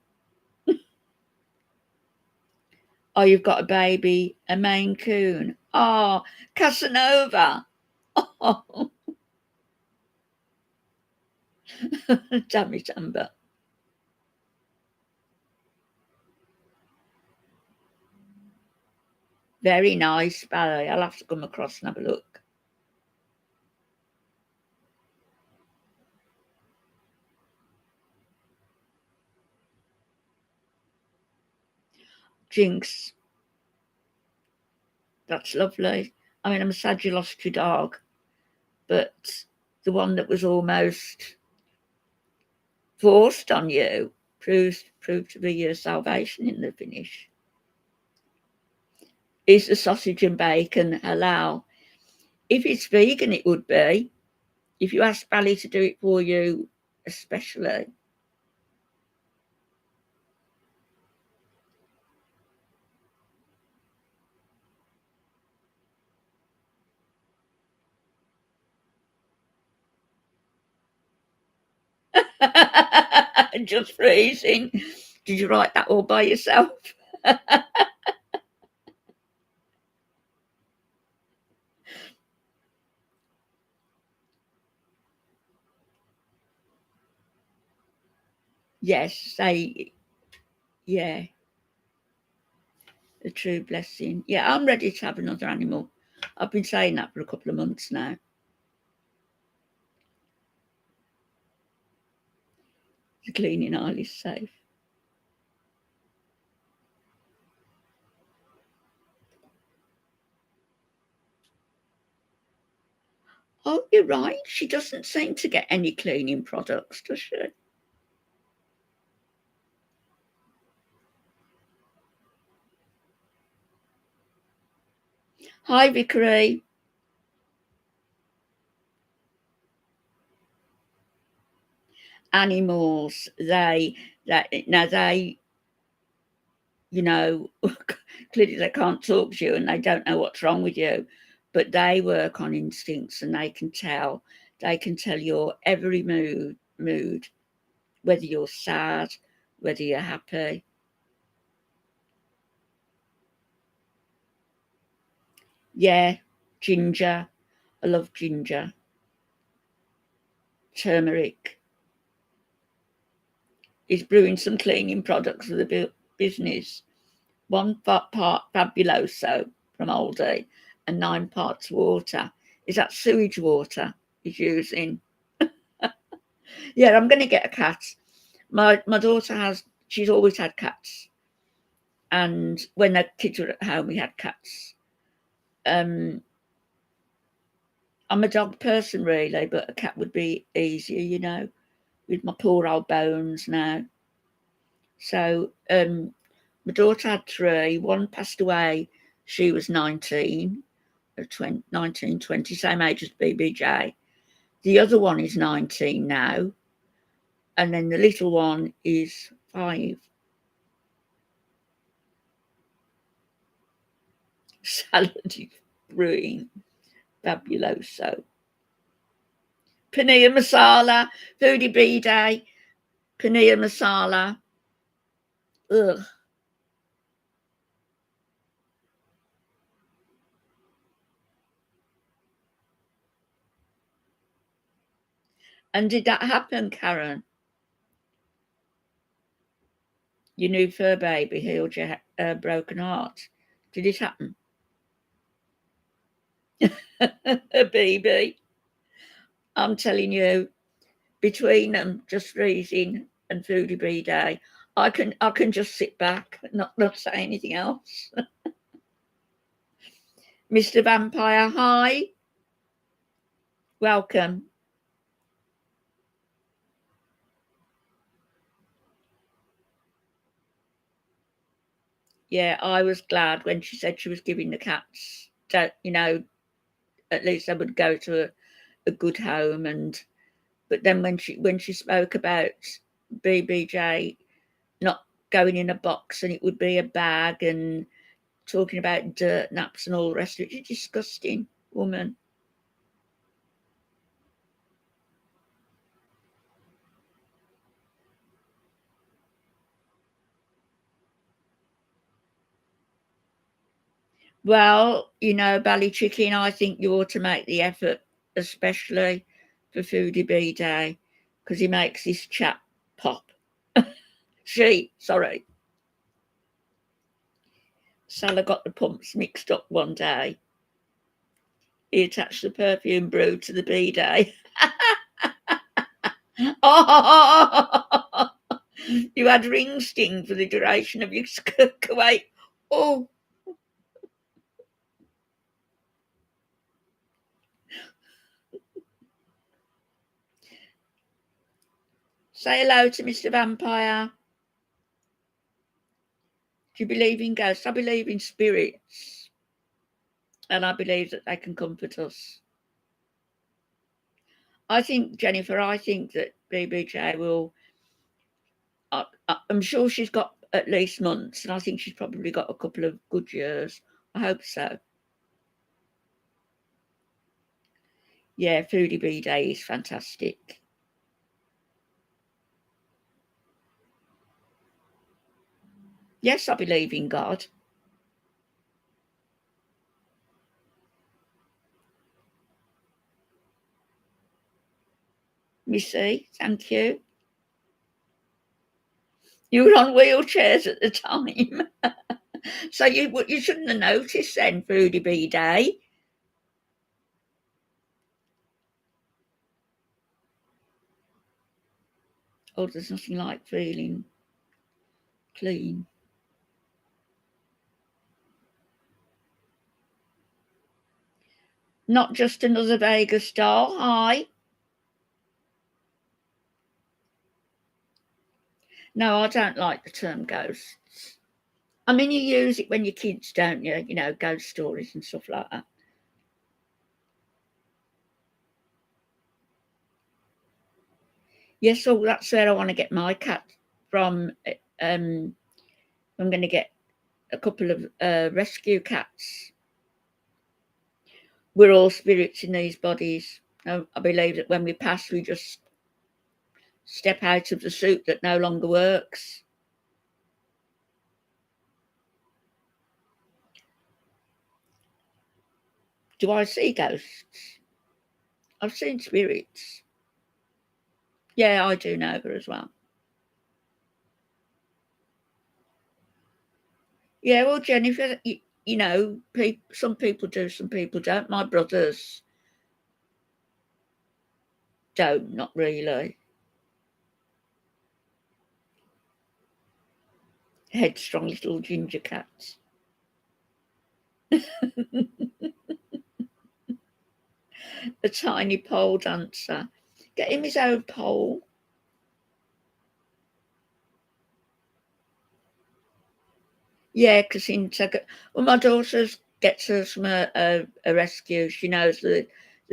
Oh, you've got a baby, a Maine Coon. Oh, Casanova. Oh. Damn it, Amber. Very nice ballet. I'll have to come across and have a look. Jinx. That's lovely. I mean, I'm sad you lost your dog, but the one that was almost forced on you proved to be your salvation in the finish. is the sausage and bacon halal? If it's vegan, it would be. If you ask Bally to do it for you, especially. Just freezing. Did you write that all by yourself? Yes, yeah, a true blessing. Yeah, I'm ready to have another animal. I've been saying that for a couple of months now. The cleaning aisle is safe. Oh, you're right. She doesn't seem to get any cleaning products, does she? Hi, Vickery. Animals, they, you know, clearly they can't talk to you and they don't know what's wrong with you, but they work on instincts and they can tell. They can tell your every mood, whether you're sad, whether you're happy. Yeah, ginger. I love ginger. Turmeric. Is brewing some cleaning products for the business. 1 part Fabuloso from Aldi and 9 parts water. Is that sewage water he's using? Yeah, I'm going to get a cat. My daughter she's always had cats. And when the kids were at home, we had cats. I'm a dog person, really, but a cat would be easier, with my poor old bones now. So my daughter had 3. One passed away. She was 19, 19, 20, same age as BBJ. The other one is 19 now. And then the little one is 5. Salad is brewing. Fabuloso. Paneer masala. Foodie B day. Paneer masala. Ugh. And did that happen, Karen? Your new fur baby healed your broken heart. Did it happen? A baby. I'm telling you, between them, just freezing and foodie B day, I can just sit back, not say anything else. Mr. Vampire, hi. Welcome. Yeah, I was glad when she said she was giving the cats, at least they would go to a good home. But then when she spoke about BBJ not going in a box and it would be a bag and talking about dirt naps and all the rest of it, she's a disgusting woman. Well, Bally Chicken, I think you ought to make the effort, especially for Foodie B Day, because he makes this chap pop. Sorry. Salah got the pumps mixed up one day. He attached the perfume brew to the B Day. Oh, you had ring sting for the duration of your Kuwait. Oh, say hello to Mr. Vampire. Do you believe in ghosts? I believe in spirits. and I believe that they can comfort us. I think, Jennifer, I think that BBJ will. I'm sure she's got at least months, and I think she's probably got a couple of good years. I hope so. Yeah, Foodie B Day is fantastic. Yes, I believe in God. Missy, thank you. You were on wheelchairs at the time. So you shouldn't have noticed then, Foodie B Day. Oh, there's nothing like feeling clean. Not just another Vegas doll. Hi. No, I don't like the term ghosts. I mean, you use it when you're kids, don't you? You know, ghost stories and stuff like that. Yes, so that's where I want to get my cat from. I'm going to get a couple of rescue cats. We're all spirits in these bodies. I believe that when we pass, we just step out of the suit that no longer works. Do I see ghosts? I've seen spirits. Yeah, I do know her as well. Yeah, well, Jennifer, you know, some people do, some people don't. My brothers don't, not really. Headstrong little ginger cats. A tiny pole dancer. Get him his own pole. Yeah, because well, my daughter gets us from a rescue. She knows the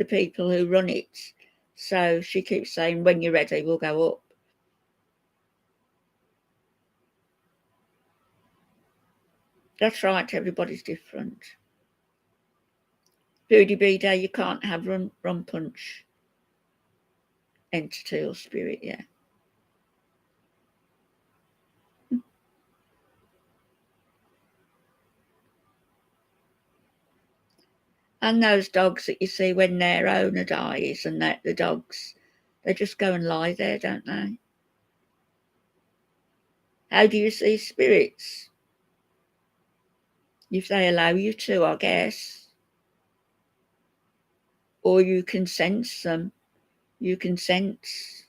people who run it. So she keeps saying, when you're ready, we'll go up. That's right, everybody's different. Foodie B Day, you can't have rum punch entity or spirit, yeah. And those dogs that you see when their owner dies and the dogs, they just go and lie there, don't they? How do you see spirits? If they allow you to, I guess. Or you can sense them. You can sense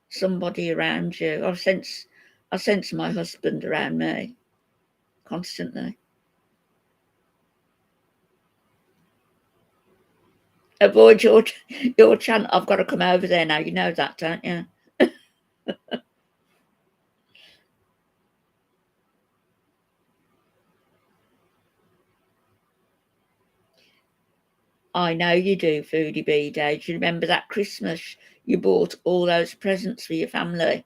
somebody around you. I sense my husband around me constantly. Avoid your chant. I've got to come over there now. You know that, don't you? I know you do, Foodie B Day. Do you remember that Christmas you bought all those presents for your family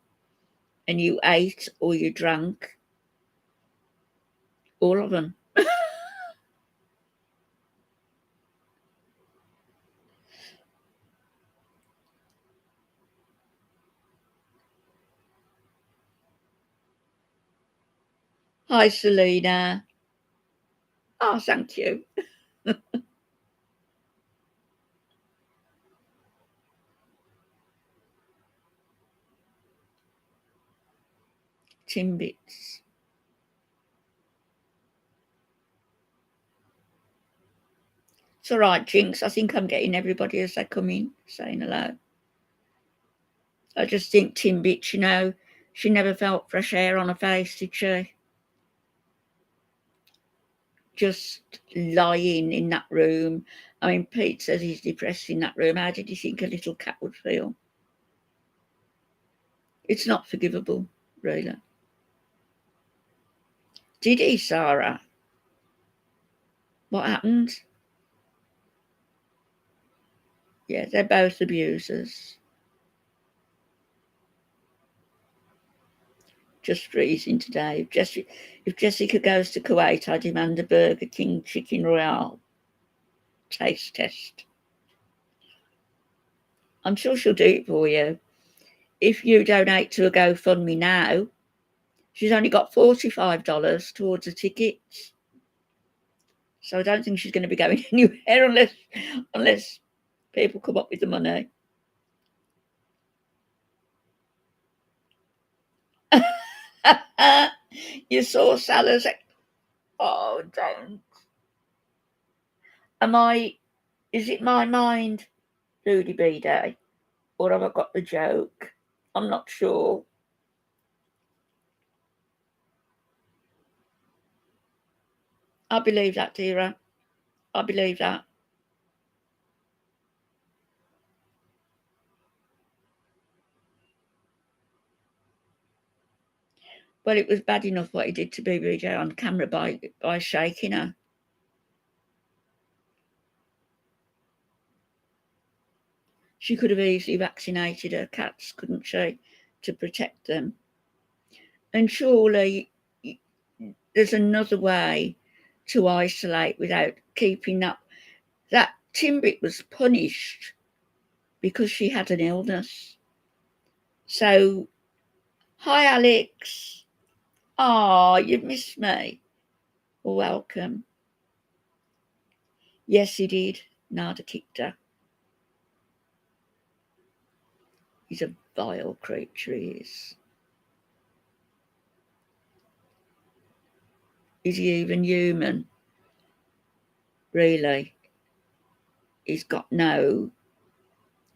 and you ate or you drank all of them? Hi, Selena. Oh, thank you. Timbits. It's all right, Jinx. I think I'm getting everybody as they come in saying hello. I just think Timbits, you know, she never felt fresh air on her face, did she? Just lying in that room. I mean, Pete says he's depressed in that room. How did you think a little cat would feel? It's not forgivable, really. Did he, Sarah? What happened? Yeah, they're both abusers. Just freezing today. If Jessica goes to Kuwait, I demand a Burger King Chicken Royale taste test. I'm sure she'll do it for you. If you donate to a GoFundMe now, she's only got $45 towards the tickets. So I don't think she's going to be going anywhere unless people come up with the money. You saw Salah's. Oh, don't. Is it my mind, Rudy B Day? Or have I got the joke? I'm not sure. I believe that, dearer. I believe that. Well, it was bad enough what he did to BBJ on camera by shaking her. She could have easily vaccinated her cats, couldn't she, to protect them? And surely there's another way to isolate without keeping up. That Timbit was punished because she had an illness. So, hi, Alex. Oh, you've missed me. Welcome. Yes, he did. Nada kicked her. He's a vile creature, he is. Is he even human? Really? He's got no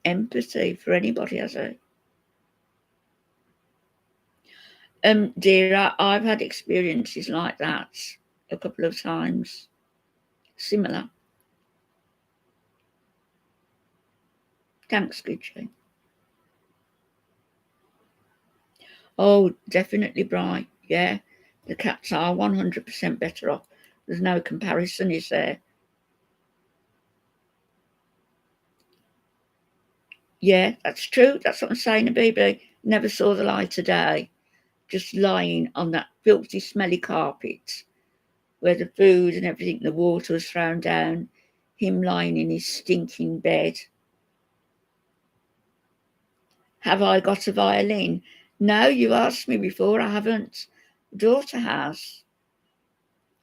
empathy for anybody, has he? Dear, I've had experiences like that a couple of times. Similar. Thanks, Gucci. Oh, definitely, Bri. Yeah, the cats are 100% better off. There's no comparison, is there? Yeah, that's true. That's what I'm saying, baby. Never saw the light of day. Just lying on that filthy, smelly carpet where the food and everything, the water was thrown down. Him lying in his stinking bed. Have I got a violin? No, you asked me before. I haven't. Daughter has.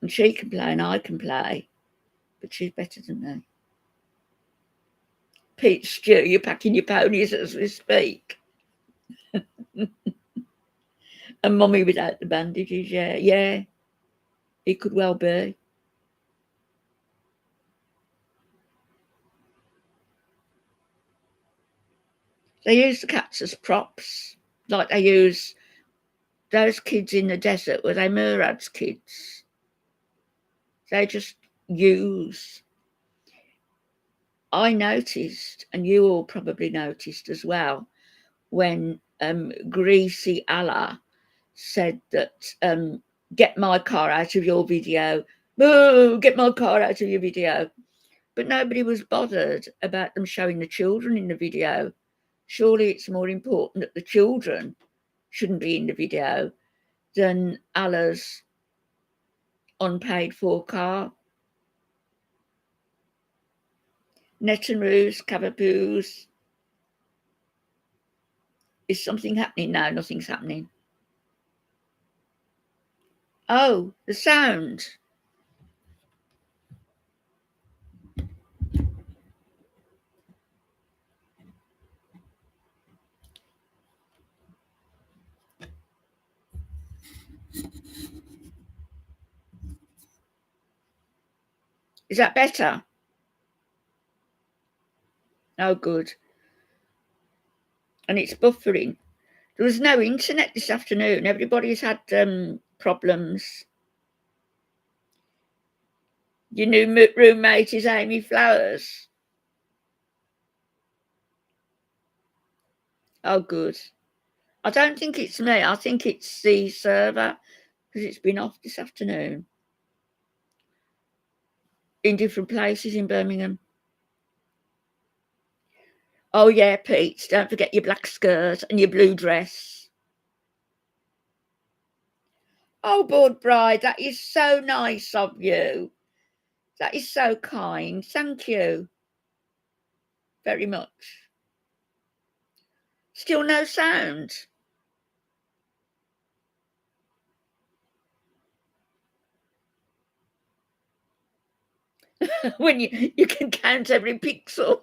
And she can play and I can play. But she's better than me. Peetz, Stew, you're packing your ponies as we speak. And Mummy without the bandages, yeah. Yeah, it could well be. They use the cats as props. Like they use those kids in the desert, were they Murad's kids? They just use. I noticed, and you all probably noticed as well, when Greasy Allah said that, get my car out of your video. Boo, get my car out of your video. But nobody was bothered about them showing the children in the video. Surely it's more important that the children shouldn't be in the video than Allah's unpaid for car. Netanyahu's Cavapoos. Is something happening? No, nothing's happening. Oh, the sound. Is that better? Oh, good. And it's buffering. There was no internet this afternoon. Everybody's had problems. Your new roommate is Amy Flowers. Oh, good. I don't think it's me. I think it's the server because it's been off this afternoon. in different places in Birmingham. Oh, yeah, Peetz, don't forget your black skirt and your blue dress. Oh, Board Bride, that is so nice of you. That is so kind. Thank you very much. Still no sound. When you can count every pixel.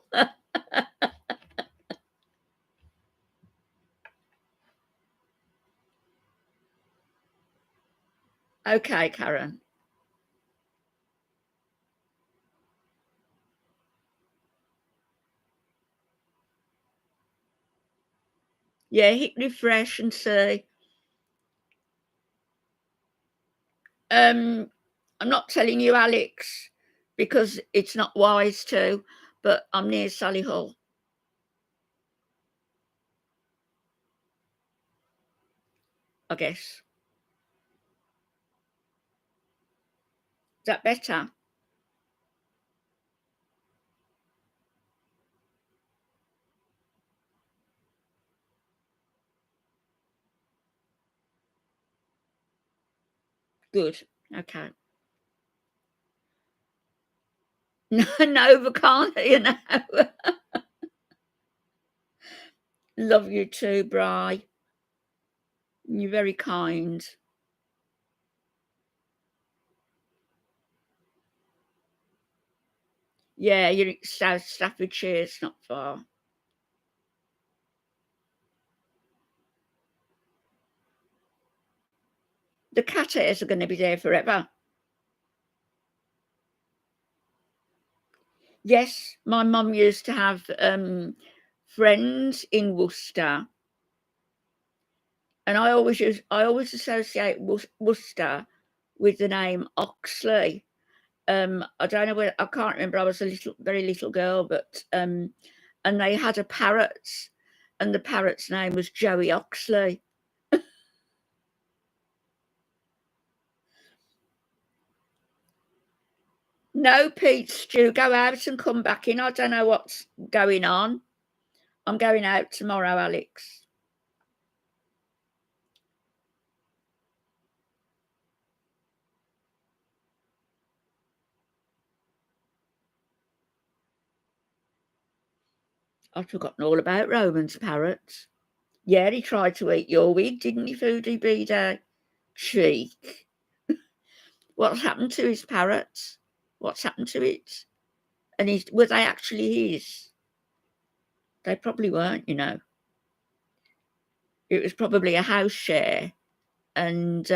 Okay, Karen. Yeah, hit refresh and see. I'm not telling you, Alex, because it's not wise to, but I'm near Solihull. I guess. Is that better? Good. Okay. No, Nova can't hear now. Love you too, Bri. You're very kind. Yeah, you're in South Staffordshire. It's not far. The cat hairs are going to be there forever. Yes, my mum used to have friends in Worcester, and I always associate Worcester with the name Oxley. I don't know where, I can't remember. I was very little girl, but and they had a parrot, and the parrot's name was Joey Oxley. No, Pete, Stu, go out and come back in. I don't know what's going on. I'm going out tomorrow, Alex. I've forgotten all about Roman's parrots. Yeah, he tried to eat your wig, didn't he, Foodie B-Day? Cheek. What's happened to his parrots? What's happened to it? And were they actually his? They probably weren't, you know. It was probably a house share. And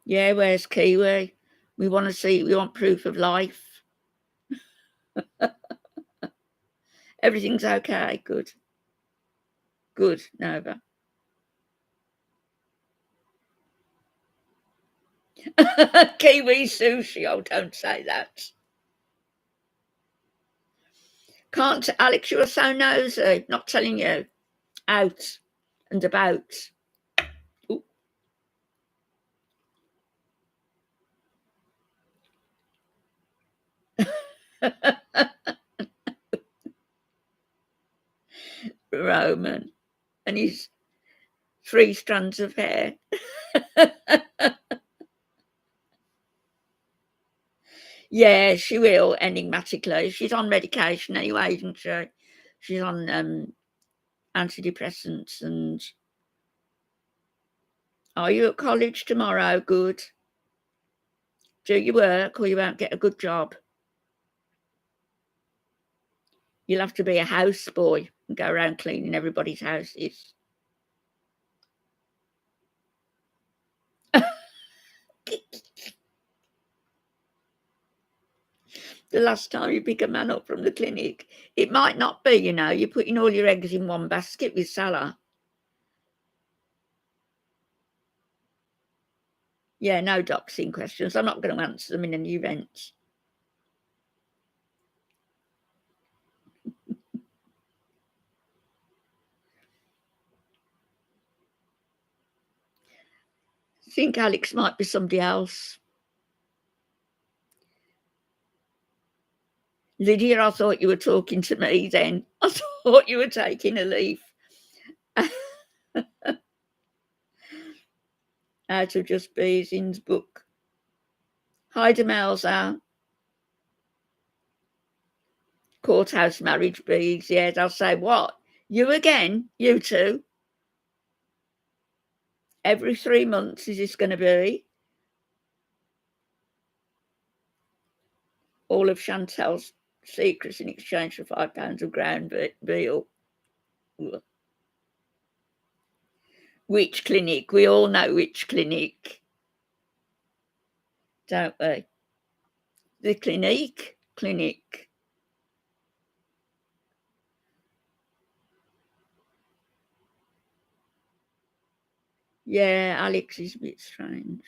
yeah, where's Kiwi? We want proof of life. Everything's okay. Good. Good, Nova. Kiwi sushi. Oh, don't say that. Can't, Alex, you're so nosy. Not telling you. Out and about. Ooh. Roman and his 3 strands of hair. Yeah, she will, enigmatically. She's on medication anyway, isn't she? She's on antidepressants. And are you at college tomorrow? Good. Do your work or you won't get a good job. You'll have to be a house boy and go around cleaning everybody's houses. The last time you pick a man up from the clinic, it might not be, you know, you're putting all your eggs in one basket with Salah. Yeah, no doxing questions. I'm not going to answer them in any event. think Alex might be somebody else. Lydia, I thought you were talking to me then. I thought you were taking a leaf out of just Beezin's book. Hi, Demelza. Courthouse marriage bees. Yeah, they'll say, what? You again? You two? Every 3 months is this going to be? All of Chantal's secrets in exchange for £5 of ground veal. Which clinic? We all know which clinic, don't we? The clinic. Yeah, Alex is a bit strange.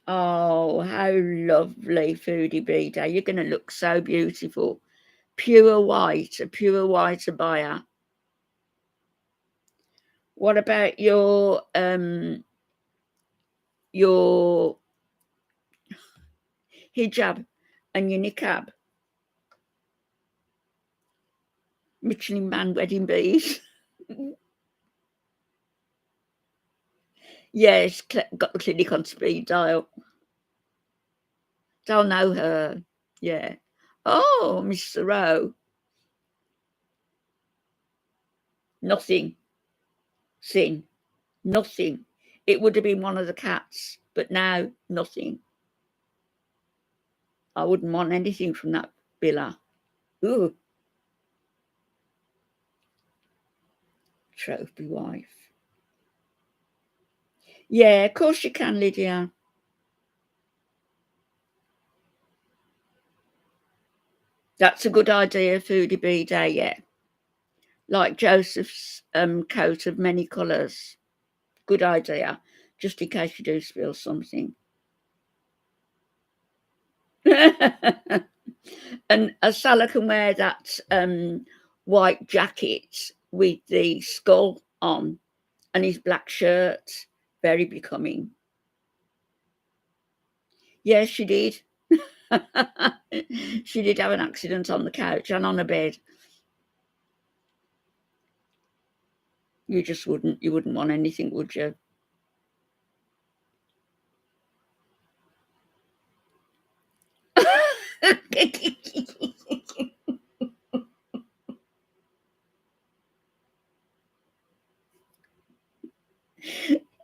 Oh, how lovely, Foodie Bee Day. You're going to look so beautiful. Pure white, a pure white abaya. What about your hijab and your niqab? Michelin Man wedding bees. Yes, got the clinic on speed dial. They'll know her. Yeah. Oh, Miss Thoreau. Nothing. Sin. Nothing. It would have been one of the cats, but now nothing. I wouldn't want anything from that villa. Ooh. Trophy wife. Yeah, of course you can, Lydia. That's a good idea, Foodie Bee Day, yeah. Like Joseph's coat of many colours. Good idea, just in case you do spill something. And Salah can wear that white jacket with the skull on and his black shirt. Very becoming. Yes, she did. She did have an accident on the couch and on a bed. You just wouldn't want anything, would you?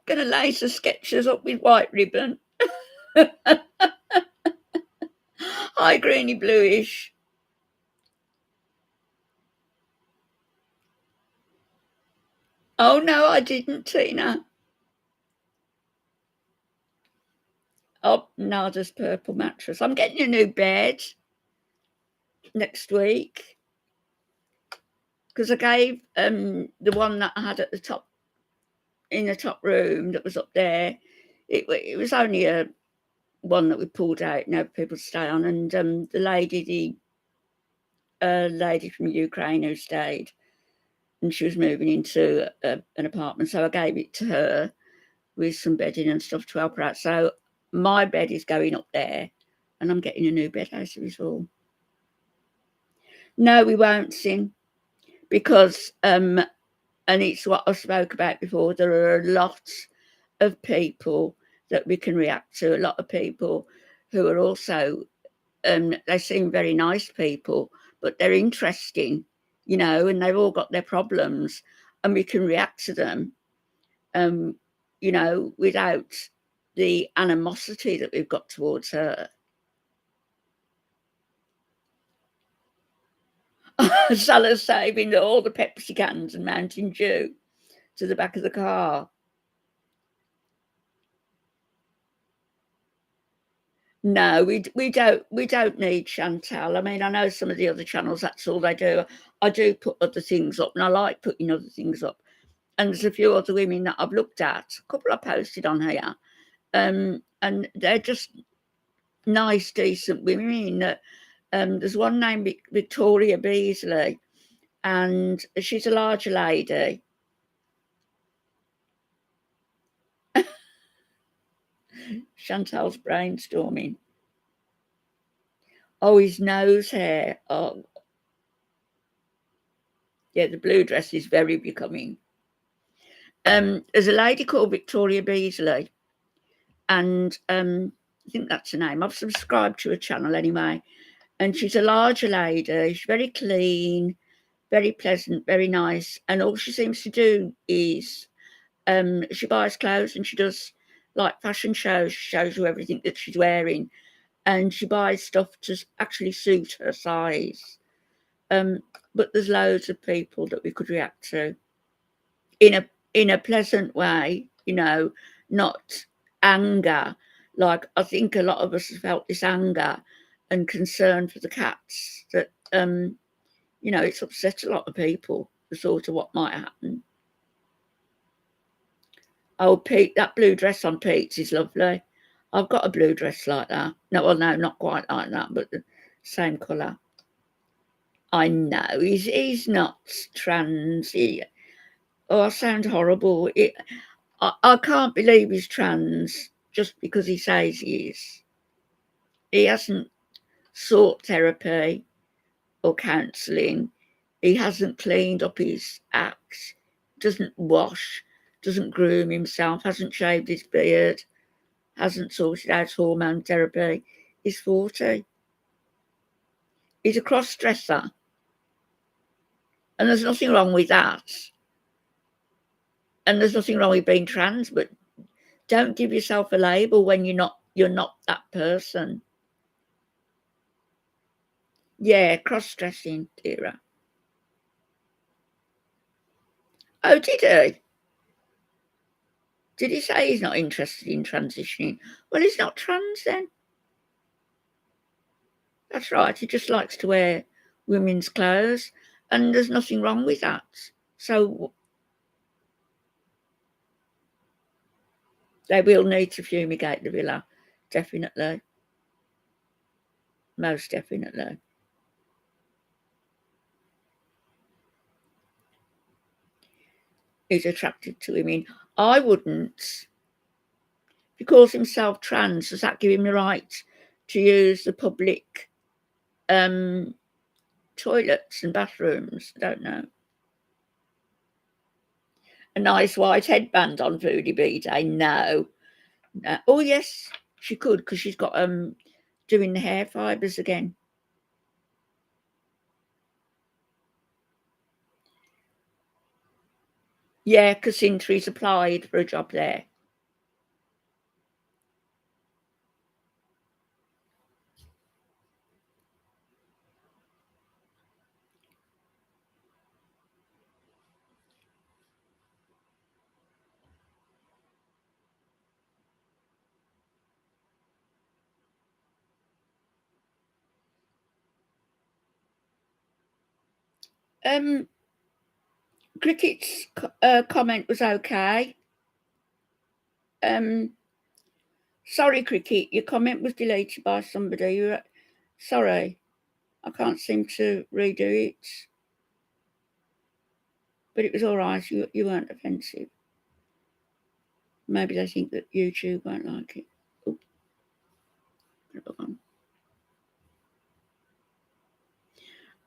Gonna lace the sketches up with white ribbon. Hi, greeny bluish. Oh no, I didn't, Tina. Oh, Nada's purple mattress. I'm getting a new bed next week because I gave the one that I had at the top in the top room that was up there. It was only a one that we pulled out. Now people stay on, and the lady from Ukraine who stayed, and she was moving into an apartment, so I gave it to her with some bedding and stuff to help her out. So my bed is going up there, and I'm getting a new bed out of it all. No, we won't sing because, and it's what I spoke about before, there are a lot of people that we can react to, a lot of people who are also, they seem very nice people, but they're interesting, you know, and they've all got their problems, and we can react to them, you know, without the animosity that we've got towards her. Salah's saving all the Pepsi cans and Mountain Dew to the back of the car. No, we don't need Chantal. I mean, I know some of the other channels, that's all they do. I do put other things up, and I like putting other things up. And there's a few other women that I've looked at, a couple I posted on here, and they're just nice, decent women. There's one named Victoria Beasley, and she's a larger lady, Chantal's brainstorming. Oh, his nose hair. Oh, yeah, the blue dress is very becoming. There's a lady called Victoria Beasley, and I think that's her name. I've subscribed to her channel anyway, and she's a larger lady. She's very clean, very pleasant, very nice, and all she seems to do is she buys clothes and she does like fashion shows. She shows you everything that she's wearing, and she buys stuff to actually suit her size. But there's loads of people that we could react to in a pleasant way, you know, not anger. Like I think a lot of us have felt this anger and concern for the cats that you know, it's upset a lot of people, the sort of what might happen. Oh, Pete, that blue dress on Peetz is lovely. I've got a blue dress like that. No, well, no, not quite like that, but the same colour. I know he's not trans. Oh, I sound horrible. I can't believe he's trans just because he says he is. He hasn't sought therapy or counselling. He hasn't cleaned up his acts, doesn't wash, doesn't groom himself, hasn't shaved his beard, hasn't sorted out hormone therapy. He's 40. He's a cross-dresser. And there's nothing wrong with that. And there's nothing wrong with being trans, but don't give yourself a label when you're not that person. Yeah, cross-dressing, Tira. Oh, did he? Did he say he's not interested in transitioning? Well, he's not trans then. That's right. He just likes to wear women's clothes, and there's nothing wrong with that. So they will need to fumigate the villa, definitely. Most definitely. He's attracted to women. I wouldn't. If he calls himself trans, does that give him the right to use the public toilets and bathrooms? I don't know. A nice white headband on Foodie Bee Day? No. No. Oh, yes, she could, because she's got doing the hair fibres again. Yeah, Cassintry's applied for a job there. Cricket's comment was okay. Sorry, Cricket, your comment was deleted by somebody. Sorry, I can't seem to redo it. But it was all right. You weren't offensive. Maybe they think that YouTube won't like it. Oh,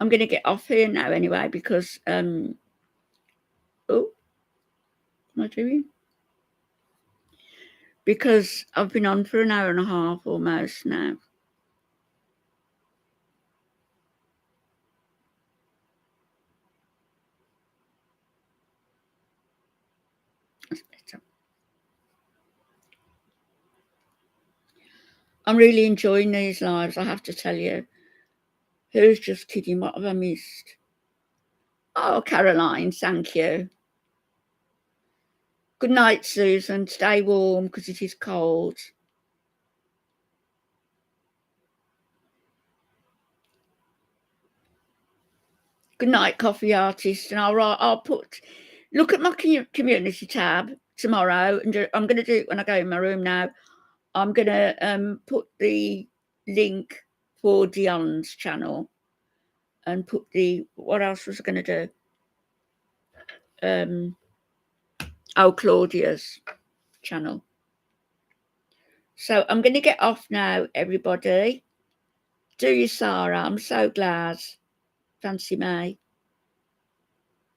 I'm going to get off here now anyway because oh, what am I doing? Because I've been on for an hour and a half almost now. That's better. I'm really enjoying these lives, I have to tell you. Who's just kidding? What have I missed? Oh, Caroline, thank you. Good night, Susan. Stay warm because it is cold. Good night, coffee artist. And I'll look at my community tab tomorrow, and I'm going to do it when I go in my room now. I'm going to put the link for Dion's channel and put what else was I going to do? Claudia's channel. So I'm going to get off now, everybody. Do you, Sarah? I'm so glad. Fancy May.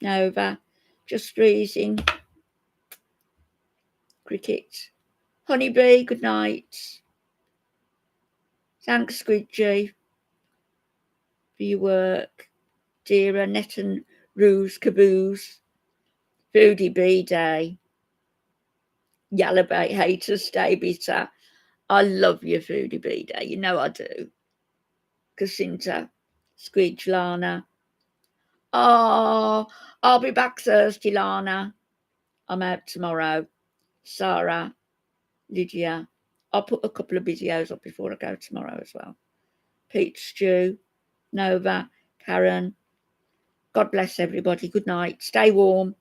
Nova. Just freezing. Cricket. Honeybee, good night. Thanks, Squidgy, for your work. Dear Net and Ruse Caboose. Foodie Bee Day. Yallabay haters stay bitter. I love you, Foodie Bee Day. You know I do. Jacinta. Squidge, Lana. Oh, I'll be back Thursday, Lana. I'm out tomorrow. Sarah, Lydia. I'll put a couple of videos up before I go tomorrow as well. Peetz, Stu, Nova, Karen. God bless everybody. Good night. Stay warm.